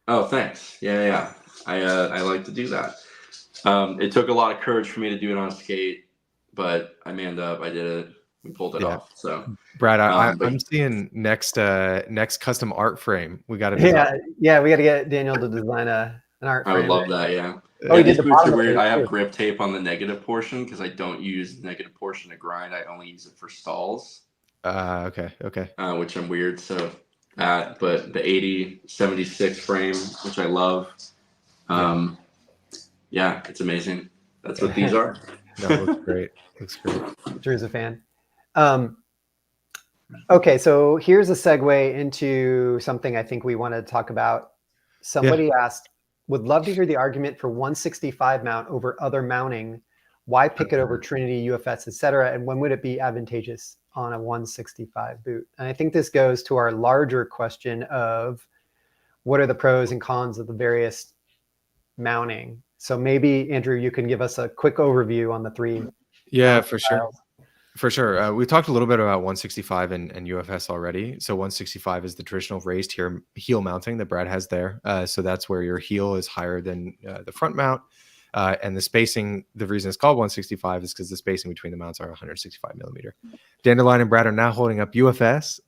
Oh, thanks. Yeah. I like to do that. It took a lot of courage for me to do it on a skate, but I manned up. I did it. We pulled it off. So, Brad, I'm seeing next custom art frame. We got to we got to get Daniel to design an art frame. I would love that. Yeah. These boots are weird. I have grip tape on the negative portion because I don't use the negative portion to grind. I only use it for stalls. Okay. Which I'm weird so at, but the 80/76 frame, which I love. Yeah, it's amazing. That's what these are. No, it looks great. Looks great. Drew's a fan. Okay, so here's a segue into something I think we want to talk about. Somebody asked, would love to hear the argument for 165 mount over other mounting. Why pick it over Trinity, UFS, etc.? And when would it be advantageous on a 165 boot? And I think this goes to our larger question of what are the pros and cons of the various mounting. So maybe, Andrew, you can give us a quick overview on the three. Yeah, for sure. For sure. We talked a little bit about 165 and UFS already. So 165 is the traditional raised heel mounting that Brad has there. So that's where your heel is higher than the front mount. And the spacing, the reason it's called 165 is because the spacing between the mounts are 165 millimeter. Dandelion and Brad are now holding up UFS.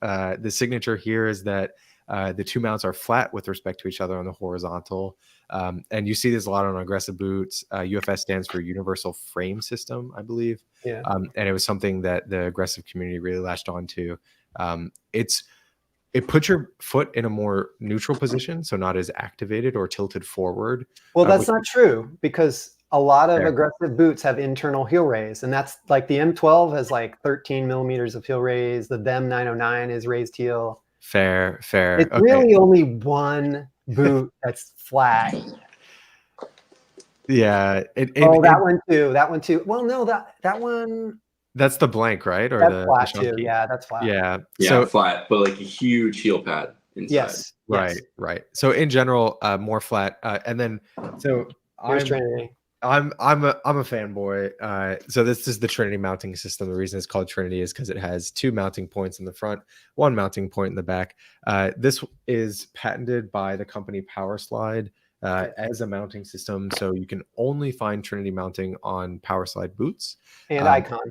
The signature here is that the two mounts are flat with respect to each other on the horizontal. And you see this a lot on aggressive boots. UFS stands for Universal Frame System, I believe. Yeah. And it was something that the aggressive community really latched on to. It puts your foot in a more neutral position, so not as activated or tilted forward. Well, that's not true, because a lot of aggressive boots have internal heel raise, and that's like the M12 has like 13 millimeters of heel raise. The Them 909 is raised heel. Fair. It's really only one boot that's flat. Yeah. That one too. Well, no, that one. That's the blank, right? Or that's flat too. Yeah, that's flat. Yeah. So flat, but like a huge heel pad inside. Yes. Right. So in general, more flat. And then here's Trinity. I'm a fanboy. So this is the Trinity mounting system. The reason it's called Trinity is because it has two mounting points in the front, one mounting point in the back. This is patented by the company PowerSlide as a mounting system. So you can only find Trinity mounting on PowerSlide boots. And Icon.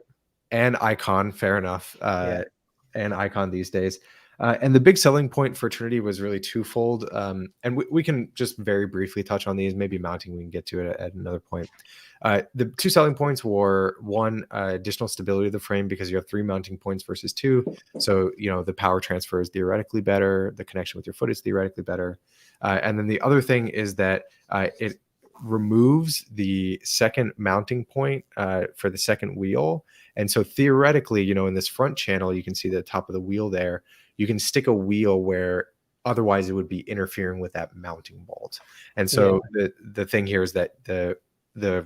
And Icon, fair enough. And Icon these days. And the big selling point for Trinity was really twofold. And we can just very briefly touch on these. Maybe mounting, we can get to it at another point. The two selling points were one, additional stability of the frame, because you have three mounting points versus two. So, the power transfer is theoretically better. The connection with your foot is theoretically better. And then the other thing is that it removes the second mounting point for the second wheel. And so theoretically, in this front channel, you can see the top of the wheel there. You can stick a wheel where otherwise it would be interfering with that mounting bolt. And so the thing here is that the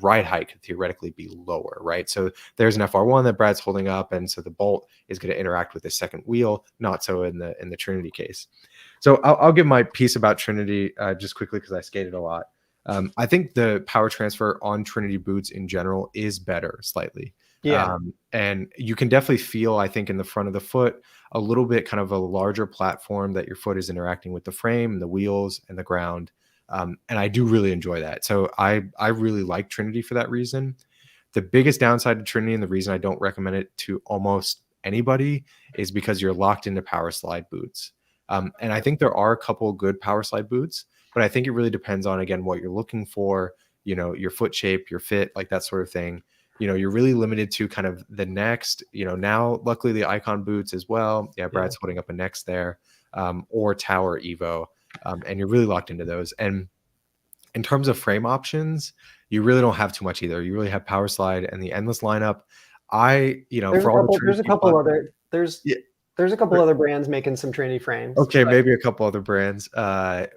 ride height could theoretically be lower, right? So there's an FR1 that Brad's holding up, and so the bolt is going to interact with the second wheel. Not so in the Trinity case. So I'll give my piece about Trinity just quickly because I skated a lot. I think the power transfer on Trinity boots in general is better slightly. Yeah. And you can definitely feel, I think, in the front of the foot, a little bit kind of a larger platform that your foot is interacting with the frame, the wheels, and the ground. And I do really enjoy that. So I really like Trinity for that reason. The biggest downside to Trinity, and the reason I don't recommend it to almost anybody, is because you're locked into PowerSlide boots. And I think there are a couple good PowerSlide boots, but I think it really depends on, again, what you're looking for, your foot shape, your fit, like that sort of thing. You're really limited to kind of the next, now luckily the Icon boots as well. Yeah, Brad's holding up a next there, or Tower Evo. And you're really locked into those. And in terms of frame options, you really don't have too much either. You really have PowerSlide and the Endless lineup. There's a couple other brands making some Trinity frames. Okay, maybe a couple other brands.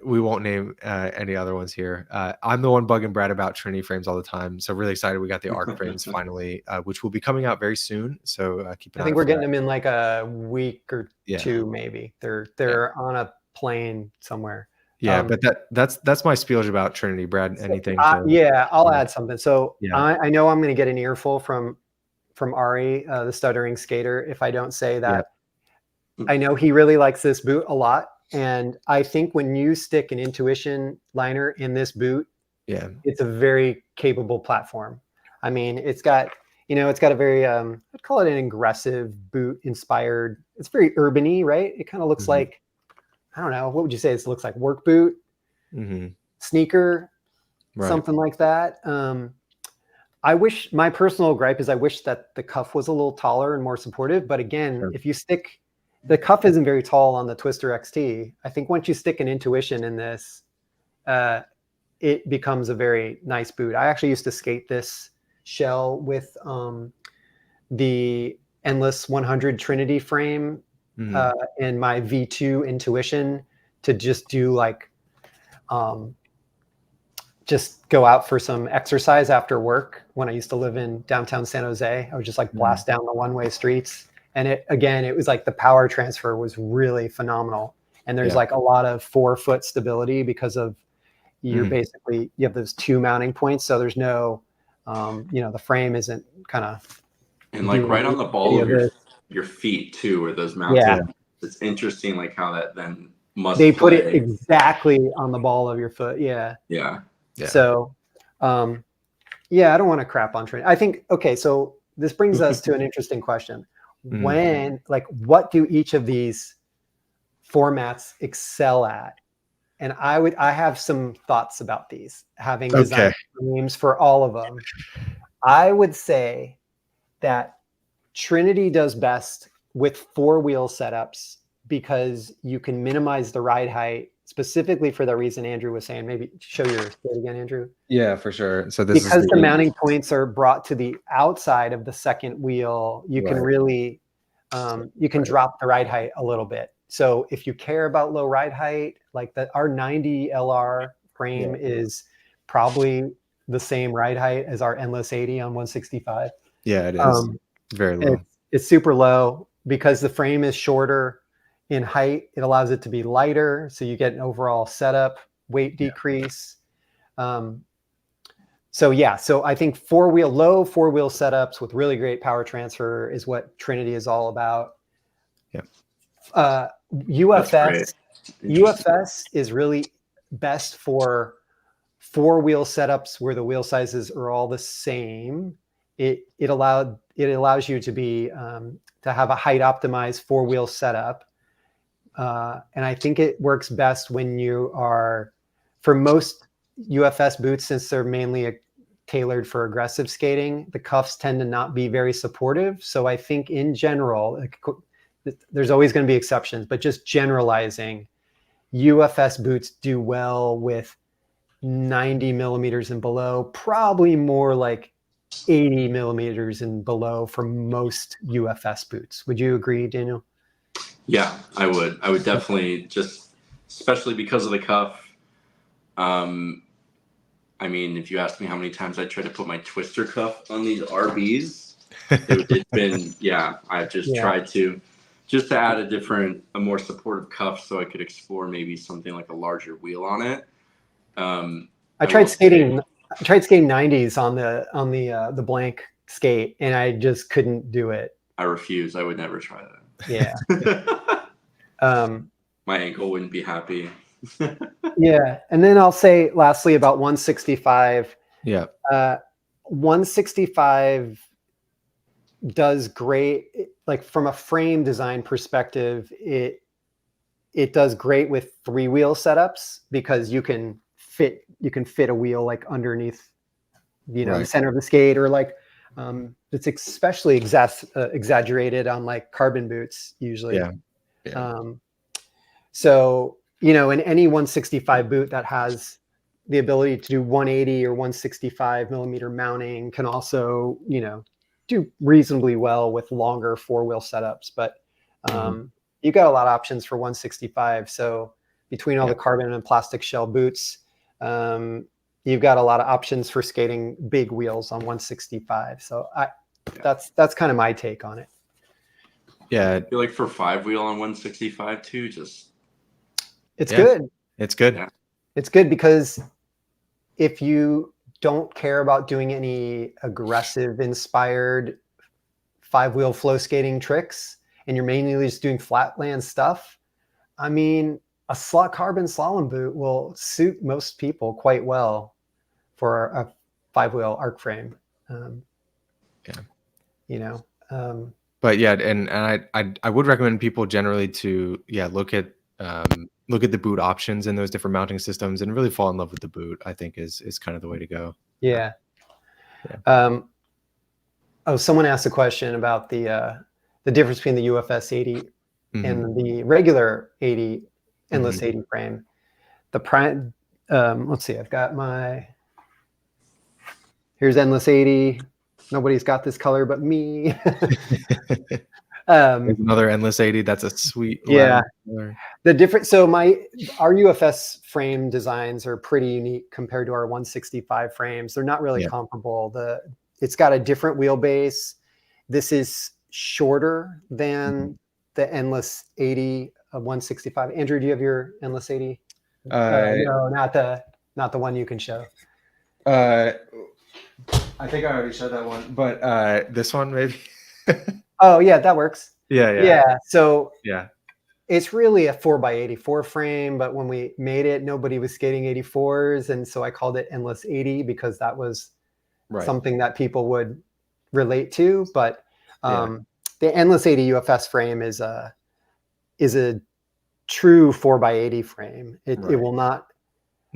We won't name any other ones here. I'm the one bugging Brad about Trinity frames all the time. So really excited we got the ARC frames finally, which will be coming out very soon. So keep an eye. I think we're getting them in like a week or two, maybe. They're on a plane somewhere. Yeah, but that's my spiel about Trinity, Brad. Anything? I'll add something. So I know I'm going to get an earful from Ari, the stuttering skater, if I don't say that. I know he really likes this boot a lot. And I think when you stick an Intuition liner in this boot, it's a very capable platform. I mean, it's got a very, I'd call it an aggressive boot inspired. It's very urban-y, right? It kind of looks like, I don't know, what would you say? It looks like work boot, sneaker, something like that. I wish, my personal gripe is I wish that the cuff was a little taller and more supportive. But again, Sure. if you stick, the cuff isn't very tall on the Twister XT. I think once you stick an Intuition in this, it becomes a very nice boot. I actually used to skate this shell with the Endless 100 Trinity frame Mhm. and my V2 Intuition to just do like, just go out for some exercise after work. When I used to live in downtown San Jose, I would just like blast down the one-way streets. And it was like the power transfer was really phenomenal. And there's Yeah. like a lot of 4-foot stability because of you're Mhm. basically, you have those 2 mounting points. So there's no, the frame isn't kind of And like right on the any ball of of this. your feet too, where those mounted. Yeah. Yeah. It's interesting like how that then must They put it play. exactly on the ball of your foot. Yeah. Yeah. Yeah. So, yeah, I don't want to crap on training. I think, okay, so this brings us to an interesting question. Mhm. What do each of these formats excel at? And I have some thoughts about these, having Okay. designed frames for all of them. I would say that Trinity does best with 4-wheel setups because you can minimize the ride height, specifically for the reason Andrew was saying. Maybe show your skate again, Andrew. Yeah, for sure. So this is Because the the mounting points are brought to the outside of the second wheel, you can Right. really, you can Right. drop the ride height a little bit. So if you care about low ride height, like our 90 LR frame is probably the same ride height as our Endless 80 on 165. Yeah, it is. Um, Very low. it's super low because the frame is shorter in height. It allows it to be lighter, so you get an overall setup weight decrease. So I think low 4-wheel setups with really great power transfer is what Trinity is all about. Yeah. That's UFS great. Interesting. UFS is really best for 4-wheel setups where the wheel sizes are all the same. It allows you to be to have a height optimized 4-wheel setup, and I think it works best when you are, for most UFS boots, since they're mainly tailored for aggressive skating, the cuffs tend to not be very supportive. So I think in general, there's always going to be exceptions, but just generalizing, UFS boots do well with 90 millimeters and below, probably more like 80 millimeters and below for most UFS boots. Would you agree, Daniel? Yeah, I would. I would definitely, just especially because of the cuff. I mean, if you ask me how many times I tried to put my twister cuff on these RBs, it's been, I've just tried to add a more supportive cuff so I could explore maybe something like a larger wheel on it. I tried skating 90s on the blank skate, and I just couldn't do it. I refuse. I would never try that. Yeah. My ankle wouldn't be happy. Yeah, and then I'll say lastly about 165. Yeah. 165 does great, like from a frame design perspective. It does great with 3-wheel setups because you can fit a wheel like underneath, the center of the skate, or like it's especially exaggerated on like carbon boots usually. So, in any 165 boot that has the ability to do 180 or 165 millimeter mounting can also, do reasonably well with longer 4-wheel setups. But you've got a lot of options for 165. So between all the carbon and plastic shell boots, you've got a lot of options for skating big wheels on 165. So that's kind of my take on it. Yeah. I feel like for 5-wheel on 165 too, it's good. It's good. Yeah. It's good because if you don't care about doing any aggressive inspired 5-wheel flow skating tricks and you're mainly just doing flatland stuff, I mean, a carbon slalom boot will suit most people quite well for a 5-wheel arc frame. But yeah, and I would recommend people generally to look at the boot options in those different mounting systems and really fall in love with the boot. I think is kind of the way to go. Yeah. Oh, someone asked a question about the difference between the UFS 80 and the regular 80 endless 80 frame. The prime, let's see, I've got here's endless 80. Nobody's got this color but me. There's another endless 80. That's a sweet yeah. color. The difference, so our UFS frame designs are pretty unique compared to our 165 frames. They're not really comparable. It's got a different wheelbase. This is shorter than the endless 80 of 165. Andrew, do you have your endless 80? No, not the one you can show. I think I already showed that one, but this one maybe. Oh yeah, that works. Yeah. So it's really a 4x84 frame, but when we made it, nobody was skating 84s, and so I called it endless 80 because that was something that people would relate to. But the endless 80 UFS frame is a true 4x80 frame. It will not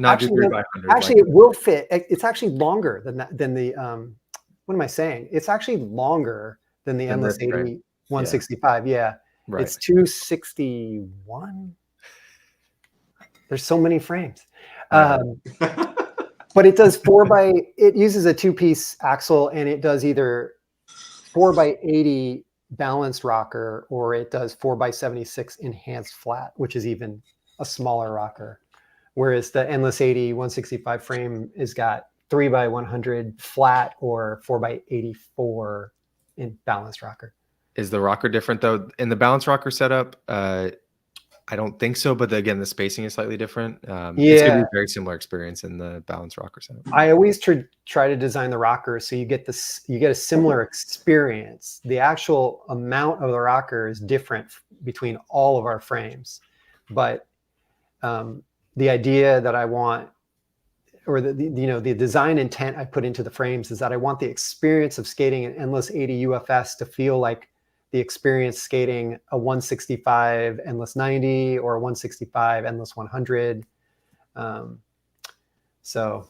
actually do 3x100. Actually, it will fit. It's actually longer than the what am I saying? It's actually longer than the endless 80 165. Yeah. It's 261. There's so many frames. But it does it uses a 2-piece axle, and it does either 4x80 balanced rocker, or it does 4x76 enhanced flat, which is even a smaller rocker. Whereas the endless 80 165 frame has got 3x100 flat or 4x84 in balanced rocker. Is the rocker different though in the balanced rocker setup? I don't think so, but again, the spacing is slightly different. It's gonna be a very similar experience in the balanced rocker setup. I always try to design the rocker so you get a similar experience. The actual amount of the rocker is different between all of our frames, but the idea that I want, or the design intent I put into the frames, is that I want the experience of skating an endless 80 UFS to feel like the experience skating a 165 endless 90 or a 165 endless 100. So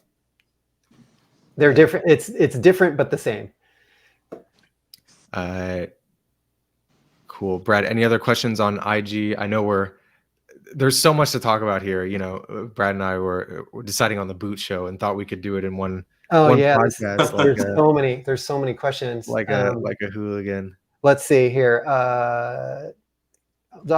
they're different. It's different, but the same. Cool. Brad, any other questions on IG? I know there's so much to talk about here. You know, Brad and I were deciding on the boot show and thought we could do it in one podcast. There's so many questions. Like a hooligan. Let's see here. I'll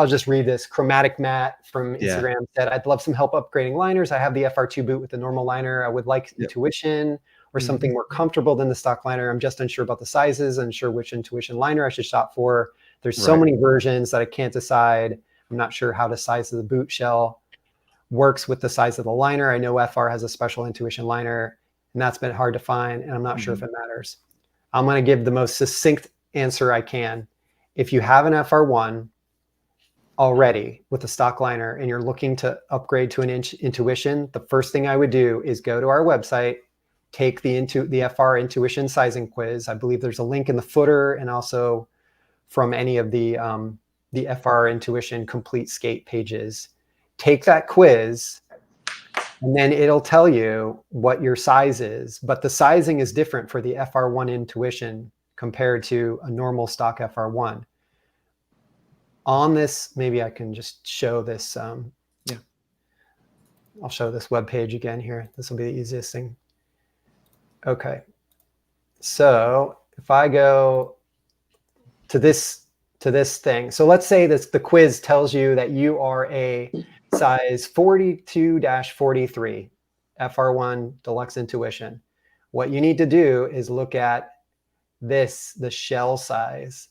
just read this. Chromatic Matt from Instagram said, "I'd love some help upgrading liners. I have the FR2 boot with the normal liner. I would like Intuition or something more comfortable than the stock liner. I'm just unsure about the sizes, unsure which Intuition liner I should shop for. There's so many versions that I can't decide. I'm not sure how the size of the boot shell works with the size of the liner. I know FR has a special Intuition liner, and that's been hard to find, and I'm not sure if it matters." I'm going to give the most succinct answer I can. If you have an FR1 already with a stock liner and you're looking to upgrade to an Intuition, the first thing I would do is go to our website, take the FR Intuition sizing quiz. I believe there's a link in the footer, and also from any of the FR Intuition complete skate pages. Take that quiz, and then it'll tell you what your size is. But the sizing is different for the FR1 Intuition compared to a normal stock FR1. On this, maybe I can just show this. I'll show this web page again here. This will be the easiest thing. Okay. So if I go to this thing, so let's say the quiz tells you that you are a size 42-43 FR1 Deluxe Intuition. What you need to do is look at the shell size.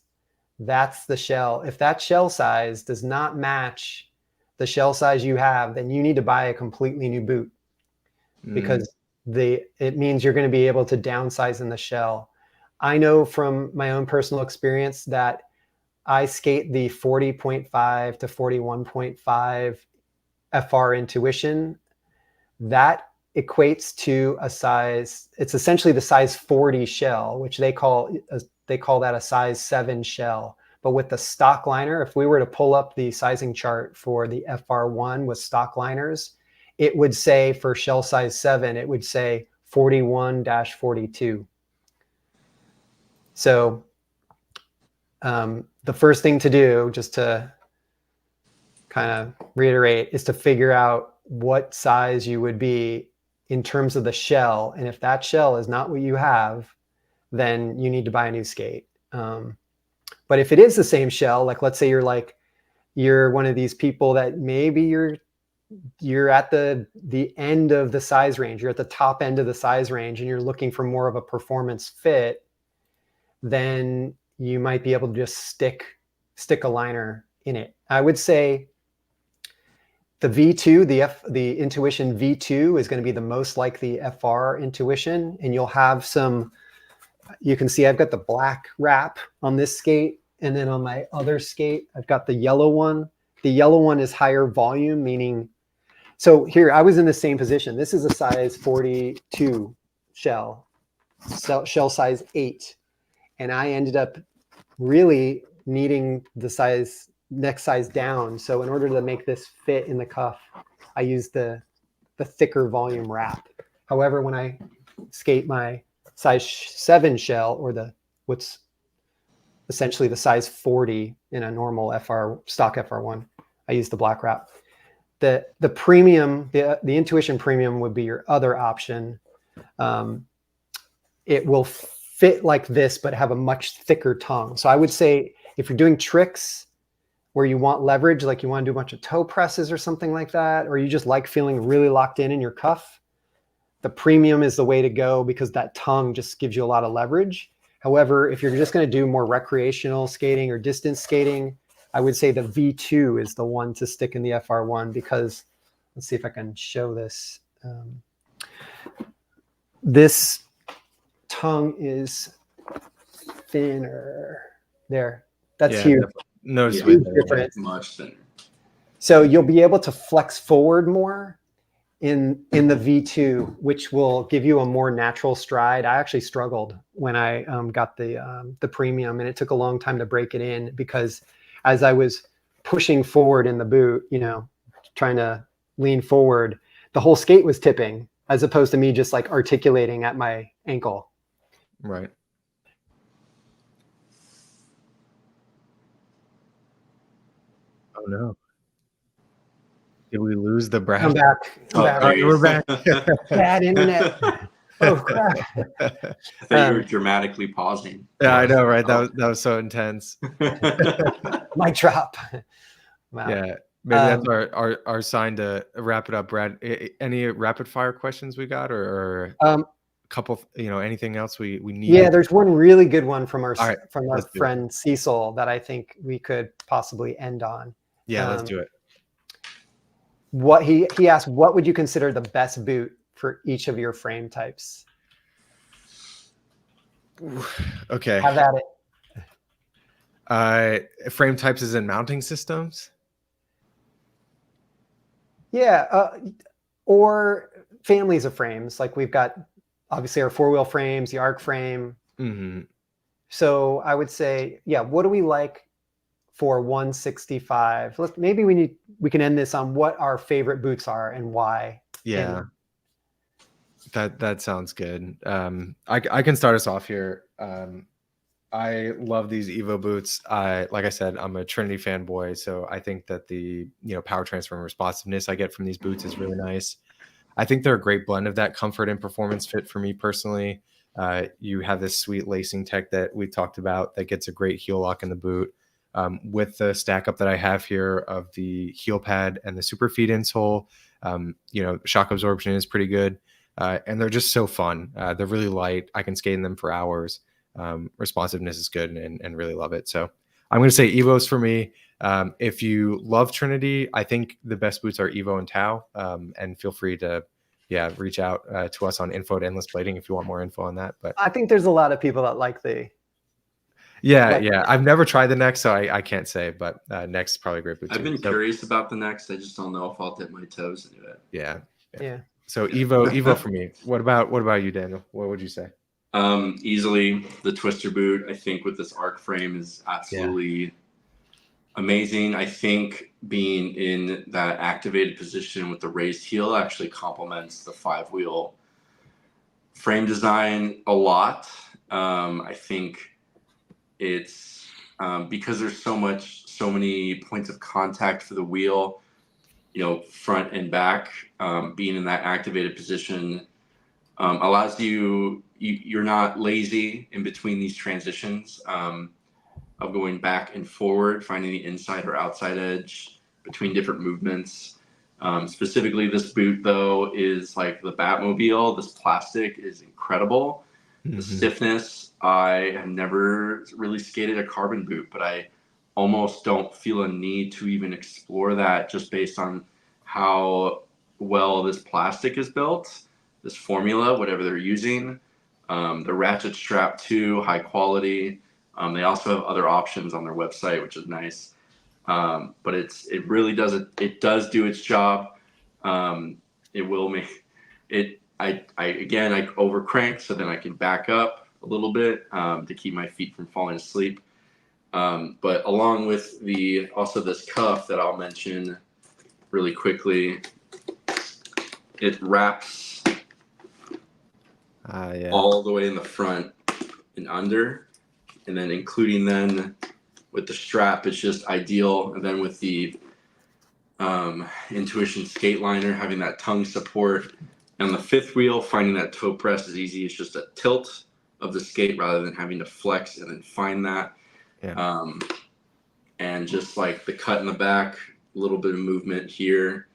That's the shell. If that shell size does not match the shell size you have, then you need to buy a completely new boot, because it means you're going to be able to downsize in the shell. I know from my own personal experience that I skate the 40.5 to 41.5 FR Intuition. That equates to a size, it's essentially the size 40 shell, which they call that a size 7 shell. But with the stock liner, if we were to pull up the sizing chart for the FR1 with stock liners, it would say for shell size 7, it would say 41-42. So the first thing to do, just to kind of reiterate, is to figure out what size you would be in terms of the shell. And if that shell is not what you have, then you need to buy a new skate. But if it is the same shell, like let's say you're one of these people that maybe you're at the end of the size range, you're at the top end of the size range, and you're looking for more of a performance fit, then you might be able to just stick a liner in it. I would say the V2, the Intuition V2 is going to be the most like the FR Intuition, and you'll have some. You can see I've got the black wrap on this skate, and then on my other skate, I've got the yellow one. The yellow one is higher volume, meaning, so here I was in the same position. This is a size 42 shell size 8, and I ended up really needing the next size down. So in order to make this fit in the cuff, I used the thicker volume wrap. However, when I skate my size 7 shell, or what's essentially the size 40 in a normal stock FR1, I use the black wrap. The premium, the Intuition Premium would be your other option. It will fit like this, but have a much thicker tongue. So I would say if you're doing tricks where you want leverage, like you want to do a bunch of toe presses or something like that, or you just like feeling really locked in your cuff, the Premium is the way to go, because that tongue just gives you a lot of leverage. However, if you're just going to do more recreational skating or distance skating, I would say the V2 is the one to stick in the FR1, because let's see if I can show this. This tongue is thinner. There, that's huge. Noticeably different. Much thinner. So you'll be able to flex forward more in the V2, which will give you a more natural stride. I actually struggled when I got the Premium, and it took a long time to break it in, because as I was pushing forward in the boot, trying to lean forward, the whole skate was tipping, as opposed to me just like articulating at my ankle. Right. Oh no. Did we lose the Brad? I'm back. We're back. Bad internet. Oh crap. I thought you were dramatically pausing. Yeah, I know, right? That was so intense. Mic drop. Wow. Yeah, maybe that's our sign to wrap it up, Brad. Any rapid fire questions we got, or a couple, anything else we need? Yeah, there's one really good one from our right, friend Cecil that I think we could possibly end on. Yeah, let's do it. What he asked, what would you consider the best boot for each of your frame types? Okay. Have at it. Frame types is in mounting systems? Yeah, or families of frames. Like we've got obviously our 4-wheel frames, the arc frame. Mm-hmm. So I would say, yeah, what do we like for 165? Maybe we can end this on what our favorite boots are and why. Yeah. That sounds good. I can start us off here. I love these Evo boots. Like I said, I'm a Trinity fanboy, so I think that the power transfer and responsiveness I get from these boots is really nice. I think they're a great blend of that comfort and performance fit for me personally. You have this sweet lacing tech that we talked about that gets a great heel lock in the boot. With the stack up that I have here of the heel pad and the super feed insole, shock absorption is pretty good. And they're just so fun. They're really light. I can skate in them for hours. Responsiveness is good and really love it. So I'm going to say Evos for me. If you love Trinity, I think the best boots are Evo and Tau. And feel free to, reach out to us on info at Endless Blading if you want more info on that. But I think there's a lot of people that like the. Yeah. I've never tried the Next, so I can't say, but Next is probably a great boot. I've been curious about the Next. I just don't know if I'll dip my toes into it. Yeah. So Evo for me. What about you, Daniel? What would you say? Easily the Twister boot, I think, with this arc frame is absolutely amazing. I think being in that activated position with the raised heel actually complements the 5-wheel frame design a lot. I think it's because there's so many points of contact for the wheel, front and back, being in that activated position allows you're not lazy in between these transitions of going back and forward, finding the inside or outside edge between different movements. Specifically, this boot though is like the Batmobile. This plastic is incredible. The stiffness, I have never really skated a carbon boot, but I almost don't feel a need to even explore that just based on how well this plastic is built, this formula, whatever they're using. The ratchet strap too, high quality. They also have other options on their website, which is nice. But it really does it does do its job. It will make it. I over crank so then I can back up a little bit to keep my feet from falling asleep. But along with this cuff that I'll mention really quickly, it wraps all the way in the front and under, and then including then with the strap, it's just ideal. And then with the Intuition skate liner, having that tongue support. And on the fifth wheel, finding that toe press is easy. It's just a tilt of the skate rather than having to flex and then find that. Yeah. And just like the cut in the back, a little bit of movement here.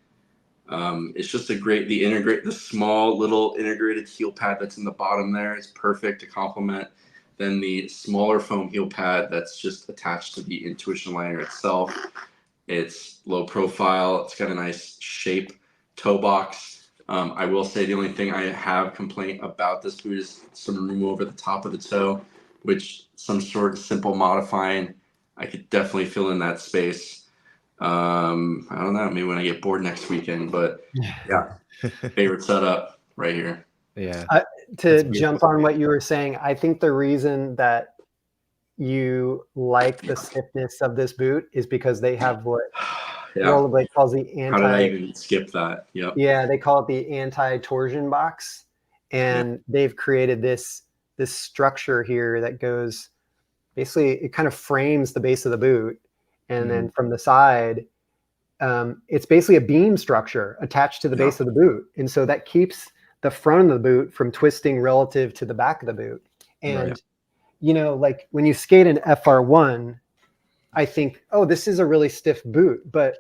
It's just the small little integrated heel pad that's in the bottom there is perfect to complement. Then the smaller foam heel pad that's just attached to the Intuition liner itself. It's low profile. It's got a nice shape toe box. I will say the only thing I have complaint about this boot is some room over the top of the toe, which some sort of simple modifying, I could definitely fill in that space. I don't know, maybe when I get bored next weekend, but yeah, favorite setup right here. Yeah. To jump on what you were saying, I think the reason that you like the stiffness of this boot is because they have what Rollerblade calls the How did I even skip that? Yep. Yeah, they call it the anti-torsion box, and they've created this structure here that goes basically, it kind of frames the base of the boot, and then from the side, it's basically a beam structure attached to the base of the boot, and so that keeps the front of the boot from twisting relative to the back of the boot. And like when you skate an FR1, I think, oh, this is a really stiff boot, but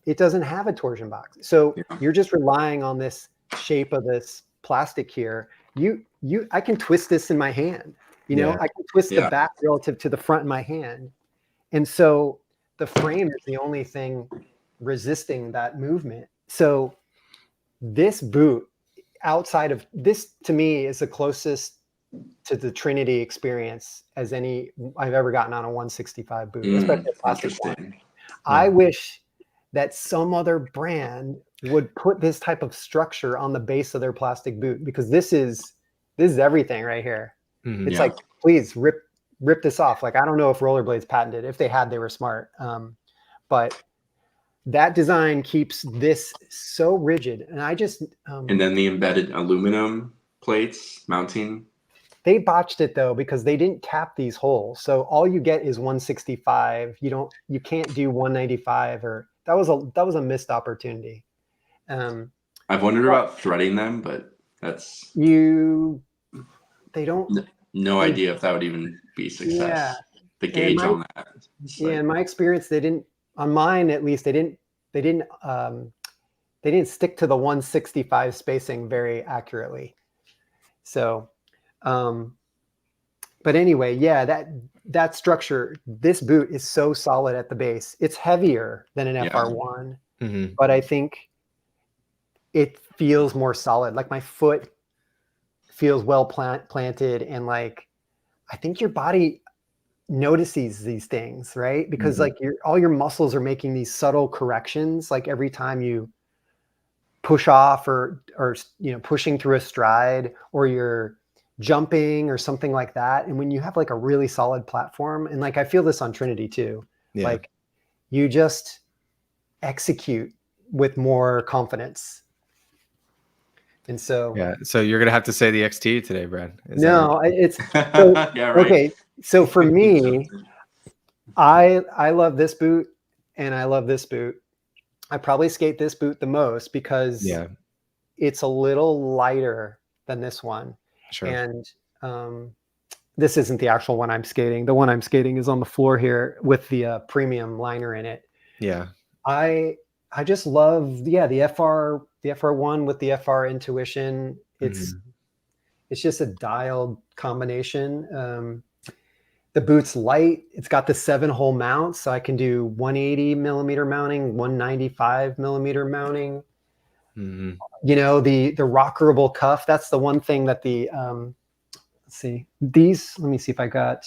it doesn't have a torsion box. So you're just relying on this shape of this plastic here. I can twist this in my hand. I can twist the back relative to the front in my hand. And so the frame is the only thing resisting that movement. So this boot, outside of this, to me, is the closest to the Trinity experience as any I've ever gotten on a 165 boot, especially a plastic one. I wish that some other brand would put this type of structure on the base of their plastic boot, because this is everything right here. It's like, please rip this off. Like, I don't know if Rollerblade's patented. If they had, they were smart. But that design keeps this so rigid. And I just and then the embedded aluminum plates mounting. They botched it though, because they didn't cap these holes. So all you get is 165. You can't do 195, or that was a missed opportunity. I've wondered about threading them, but that's they don't. No idea if that would even be a success. Yeah. The gauge on that. In my experience, they didn't. On mine, at least, they didn't stick to the 165 spacing very accurately. So, but anyway, that structure, this boot is so solid at the base. It's heavier than an FR1, but I think it feels more solid. Like my foot feels well planted, and like I think your body notices these things, right? Because like all your muscles are making these subtle corrections, like every time you push off or pushing through a stride, or you're jumping or something like that. And when you have like a really solid platform, and like I feel this on Trinity too, like you just execute with more confidence. And so so you're gonna have to say the XT today, Brad. It's so, yeah, right. Okay, So for me, I love this boot and I love this boot. I probably skate this boot the most because Yeah, it's a little lighter than this one. sure. And this isn't the actual one I'm skating. The one I'm skating is on the floor here with the premium liner in it. Yeah. I just love the FR1 with the FR Intuition. It's Mhm. it's just a dialed combination. The boot's light. It's got the 7-hole mount, so I can do 180 millimeter mounting, 195 millimeter mounting. Mhm. You know, the rockerable cuff. That's the one thing that the let's see. These, let me see if I got.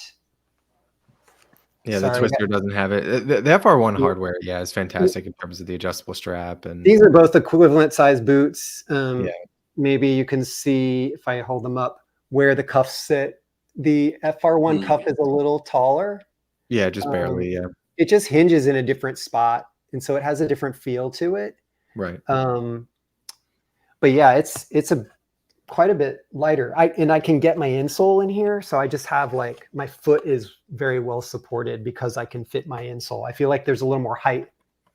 Yeah, the Sorry, Twister doesn't have it. The FR1 yeah, hardware, yeah, is fantastic in terms of the adjustable strap and these are both equivalent size boots. yeah, Maybe you can see if I hold them up where the cuffs sit. The FR1 cuff is a little taller. yeah, just Um, barely, yeah. it just hinges in a different spot, and so it has a different feel to it. Right. But yeah, it's a quite a bit lighter. I can get my insole in here, so I just have like my foot is very well supported because I can fit my insole. I feel like there's a little more height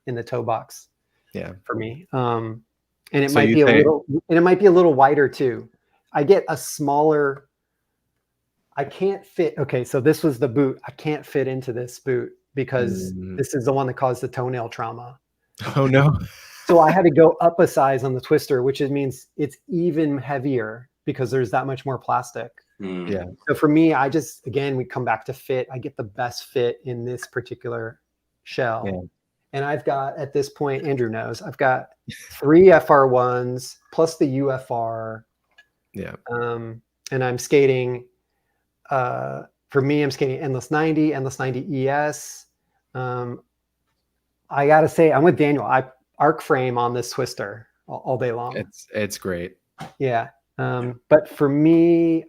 in the toe box Yeah. for me. And it So might you be say a little wider too. I get a smaller. I can't fit. Okay, so this was the boot. I can't fit into this boot because mm, this is the one that caused the toenail trauma. oh, no. So I had to go up a size on the Twister, which means it's even heavier because there's that much more plastic. Yeah. So for me, again, we come back to fit. I get the best fit in this particular shell. Yeah. And I've got, at this point, Andrew knows, I've got 3 FR1s plus the UFR. Yeah. And I'm skating, for me, I'm skating Endless 90, Endless 90 ES. I got to say, I'm with Daniel. I arc frame on this Twister all day long. It's great. Yeah. But for me,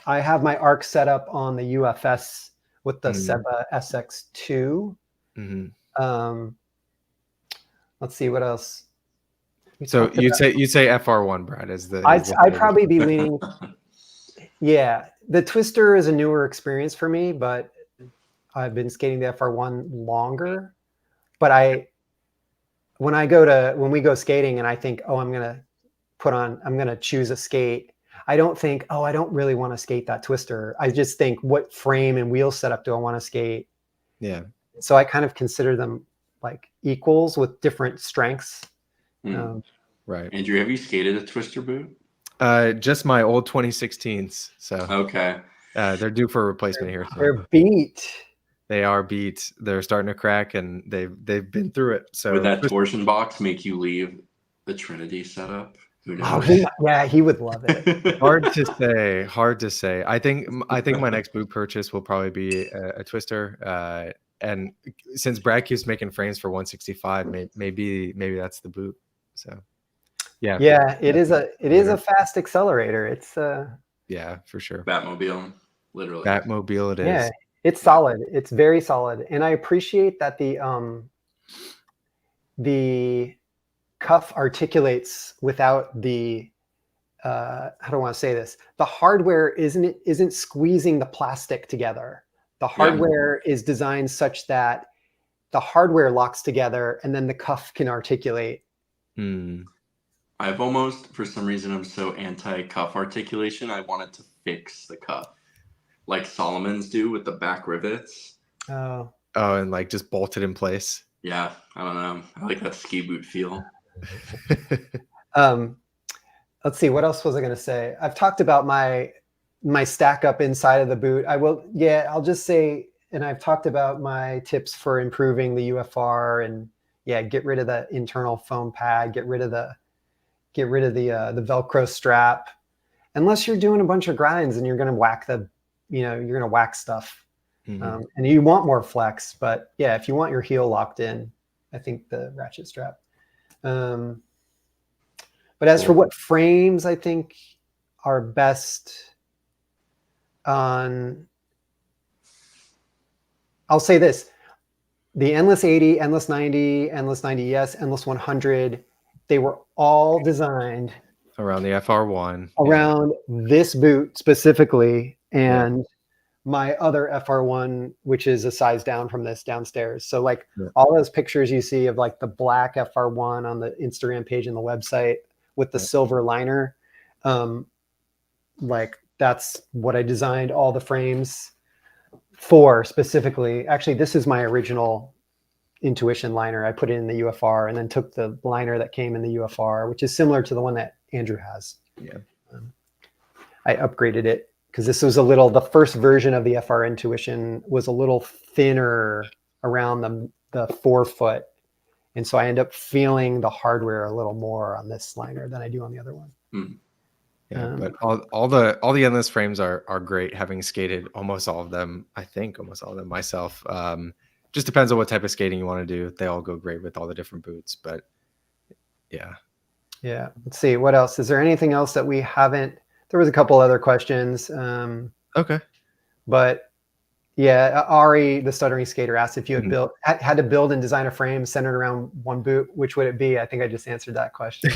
I have my arc set up on the UFS with the Seba SX2. Mhm. Let's see what else. So you'd say FR1, Brad, is the I'd probably be leaning. Yeah, the Twister is a newer experience for me, but I've been skating the FR1 longer. But when we go skating and I think, oh, I'm gonna choose a skate. I don't think, oh, I don't really want to skate that Twister. I just think, what frame and wheel setup do I want to skate? Yeah. So I kind of consider them like equals with different strengths. Right. Andrew, have you skated a Twister boot? Just my old 2016s. So Okay. they're due for a replacement here. So. They're beat. They are beat. They're starting to crack, and they've been through it. So would that torsion box make you leave the Trinity setup? Who knows? Yeah, he would love it. Hard to say. Hard to say. I think my next boot purchase will probably be a Twister. And since Brad keeps making frames for 165, maybe that's the boot. So yeah. Yeah, it is a fast accelerator. It's yeah, for sure. Batmobile, literally. Batmobile it is. Yeah, it's solid. It's very solid. And I appreciate that the cuff articulates without the how do I want to say this? The hardware isn't squeezing the plastic together. The hardware is designed such that the hardware locks together and then the cuff can articulate. I've almost, for some reason, I'm so anti-cuff articulation. I wanted to fix the cuff, like Solomon's do with the back rivets. Oh, and like just bolted in place. Yeah, I don't know. I like that ski boot feel. Let's see. What else was I going to say? I've talked about my stack up inside of the boot. I'll just say, and I've talked about my tips for improving the UFR and get rid of the internal foam pad, get rid of the Velcro strap, unless you're doing a bunch of grinds and you're going to whack you're going to whack stuff. And you want more flex, but yeah, if you want your heel locked in, I think the ratchet strap. But as for what frames I think are best on, I'll say this: the Endless 80, Endless 90, Endless 90 ES, Endless 100, they were all designed around the FR1, around this boot specifically, and my other FR1, which is a size down from this downstairs. So like Yeah. all those pictures you see of like the black FR1 on the Instagram page and the website with the Yeah. silver liner, like that's what I designed all the frames for specifically. Actually, this is my original Intuition liner. I put it in the UFR and then took the liner that came in the UFR, which is similar to the one that Andrew has. Yeah. I upgraded it because this was the first version of the FR Intuition was a little thinner around the forefoot. And so I end up feeling the hardware a little more on this liner than I do on the other one. Mm. Yeah, but all the endless frames are great. Having skated almost all of them, I think almost all of them myself. Just depends on what type of skating you want to do. They all go great with all the different boots, but yeah. Yeah. Let's see what else. Is there anything else that we haven't? There was a couple other questions. Okay. But yeah, Ari, the stuttering skater, asked if you had had to build and design a frame centered around one boot. Which would it be? I think I just answered that question.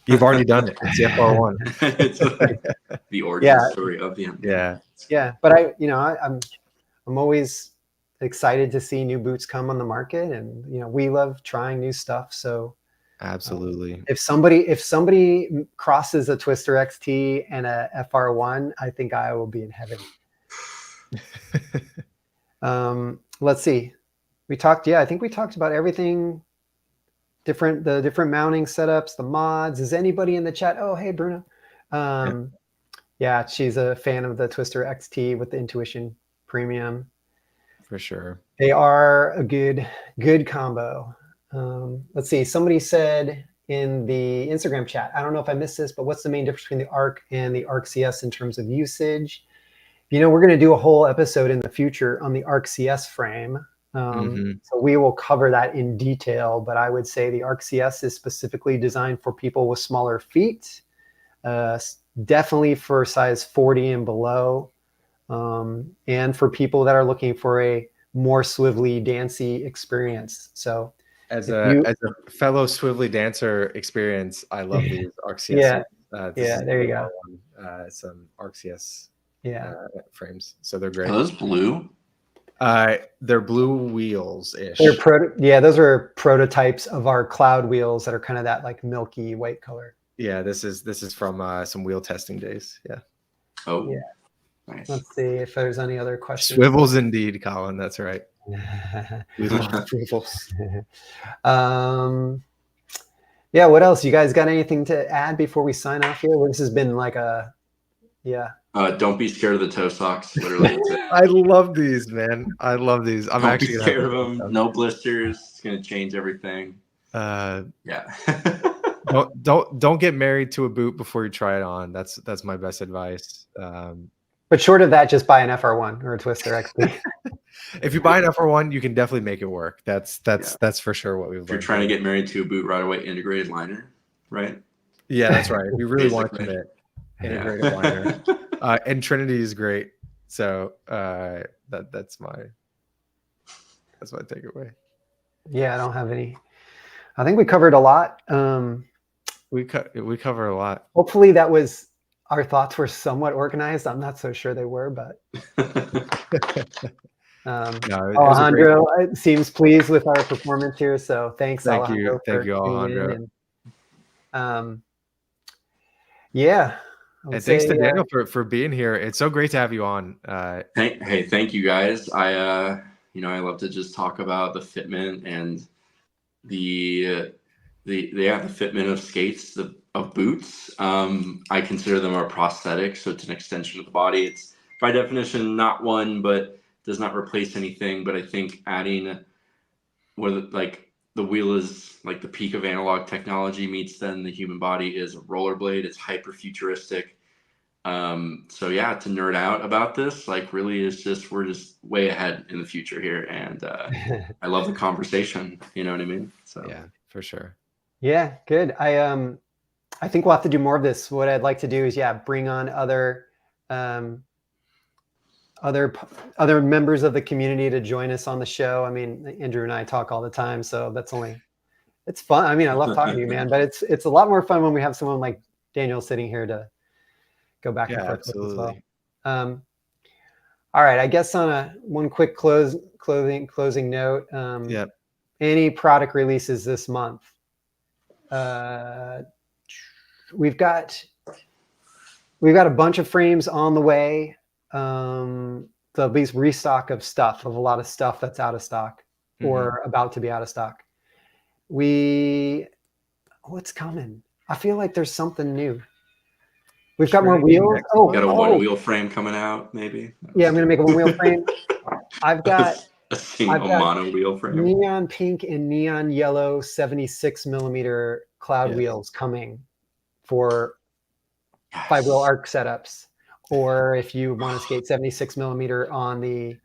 You've already done it. It's the FR1. It's like the origin story of the Yeah, but I'm always excited to see new boots come on the market, and we love trying new stuff. So absolutely, if somebody crosses a Twister XT and a FR1, I think I will be in heaven. Let's see. I think we talked about everything. The different mounting setups, the mods. Is anybody in the chat? Oh, hey, Bruno. Yeah, she's a fan of the Twister XT with the Intuition Premium. For sure. They are a good combo. Let's see. Somebody said in the Instagram chat, I don't know if I missed this, but what's the main difference between the ARC and the ARC CS in terms of usage? We're going to do a whole episode in the future on the ARC CS frame. So we will cover that in detail, but I would say the ARC CS is specifically designed for people with smaller feet, definitely for size 40 and below, and for people that are looking for a more swivelly, dancey experience. So as a fellow swivelly dancer experience, I love these ARC CS. There you go. Some ARC CS frames. So they're great. Are those blue? They're blue wheels-ish. Those are prototypes of our cloud wheels that are kind of that like milky white color. Yeah, this is from some wheel testing days. Yeah. Oh, yeah. Nice. Let's see if there's any other questions. Swivels indeed, Colin. That's right. We love swivels. Yeah. What else? You guys got anything to add before we sign off here? This has been like don't be scared of the toe socks. Literally, I love these, man. I love these. I'm don't actually be scared of them. No blisters. It's gonna change everything. Yeah. don't get married to a boot before you try it on. That's my best advice. But short of that, just buy an FR1 or a Twister XP. If you buy an FR1, you can definitely make it work. That's for sure what we've learned. If you're trying to get married to a boot right away, integrated liner, right? Yeah, that's right. We really want to commit integrated liner. And Trinity is great. So that's my takeaway. Yeah, I don't have any. I think we covered a lot. We cover a lot. Hopefully our thoughts were somewhat organized. I'm not so sure they were, but Alejandro seems pleased with our performance here. So thanks, Alejandro. Thank you, Alejandro. And thanks to Daniel for being here. It's so great to have you on. Thank you guys. I love to just talk about the fitment and the fitment of skates, of boots. I consider them our prosthetic, so it's an extension of the body. It's by definition not one, but does not replace anything. But I think adding the wheel is like the peak of analog technology meets then the human body is a rollerblade. It's hyper futuristic. So yeah, to nerd out about this, really is just, we're just way ahead in the future here. And I love the conversation, you know what I mean? So yeah, for sure. Yeah, good. I think we'll have to do more of this. What I'd like to do is bring on other members of the community to join us on the show. I mean, Andrew and I talk all the time, so it's fun. I mean, I love talking to you, man, but it's a lot more fun when we have someone like Daniel sitting here to go back and forth with as well. All right. I guess on one quick closing note. Yep. Any product releases this month? We've got a bunch of frames on the way. There'll be restock of a lot of stuff that's out of stock or about to be out of stock. What's coming? I feel like there's something new. We've got more wheels. Got a one wheel frame coming out, maybe. Yeah, I'm gonna make a one wheel frame. I've got a single mono wheel frame. Neon pink and neon yellow 76 millimeter cloud wheels coming for 5-wheel arc setups, or if you want to skate 76 millimeter on the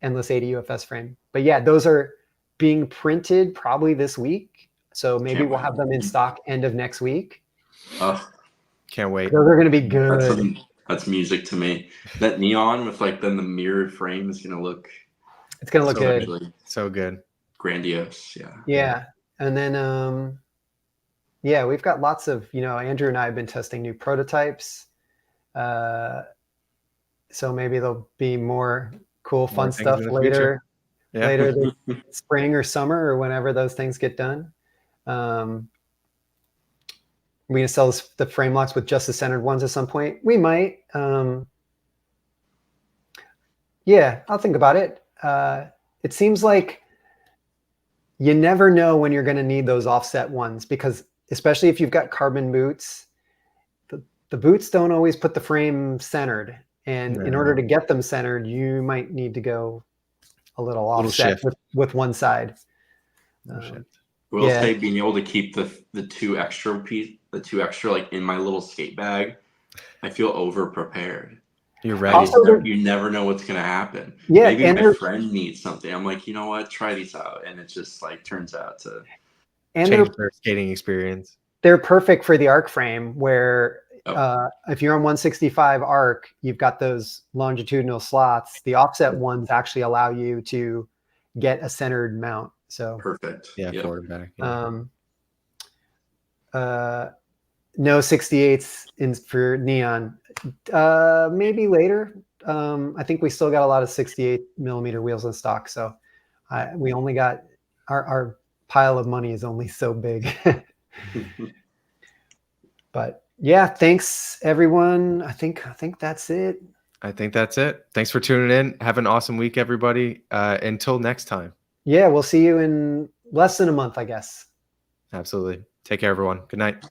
Endless 80 UFS frame. But yeah, those are being printed probably this week. So maybe we'll have them in stock end of next week. Can't wait. Those are going to be good. That's music to me. That neon with like then the mirrored frame is going to look. It's going to look good. So good. Grandiose. Yeah. Yeah. And then, yeah, we've got lots of, Andrew and I have been testing new prototypes. So maybe there'll be more cool, fun stuff later this spring or summer or whenever those things get done. We're going to sell the frame locks with just the centered ones at some point. We might. Yeah, I'll think about it. It seems like you never know when you're going to need those offset ones, because especially if you've got carbon boots, the boots don't always put the frame centered. And in order to get them centered, you might need to go a little offset with one side. We'll say being able to keep the two extra like in my little skate bag, I feel over prepared. You're ready. Also, you never know what's gonna happen. Yeah, maybe my friend needs something. I'm like, you know what? Try these out, and it just like turns out to change their skating experience. They're perfect for the arc frame, where if you're on 165 arc, you've got those longitudinal slots. The offset ones actually allow you to get a centered mount. So perfect. Yeah, forward and back. Yeah. No 68s for neon. Maybe later. I think we still got a lot of 68 millimeter wheels in stock. So we only got our pile of money is only so big. But yeah, thanks everyone. I think that's it. I think that's it. Thanks for tuning in. Have an awesome week, everybody. Until next time. Yeah, we'll see you in less than a month, I guess. Absolutely. Take care, everyone. Good night.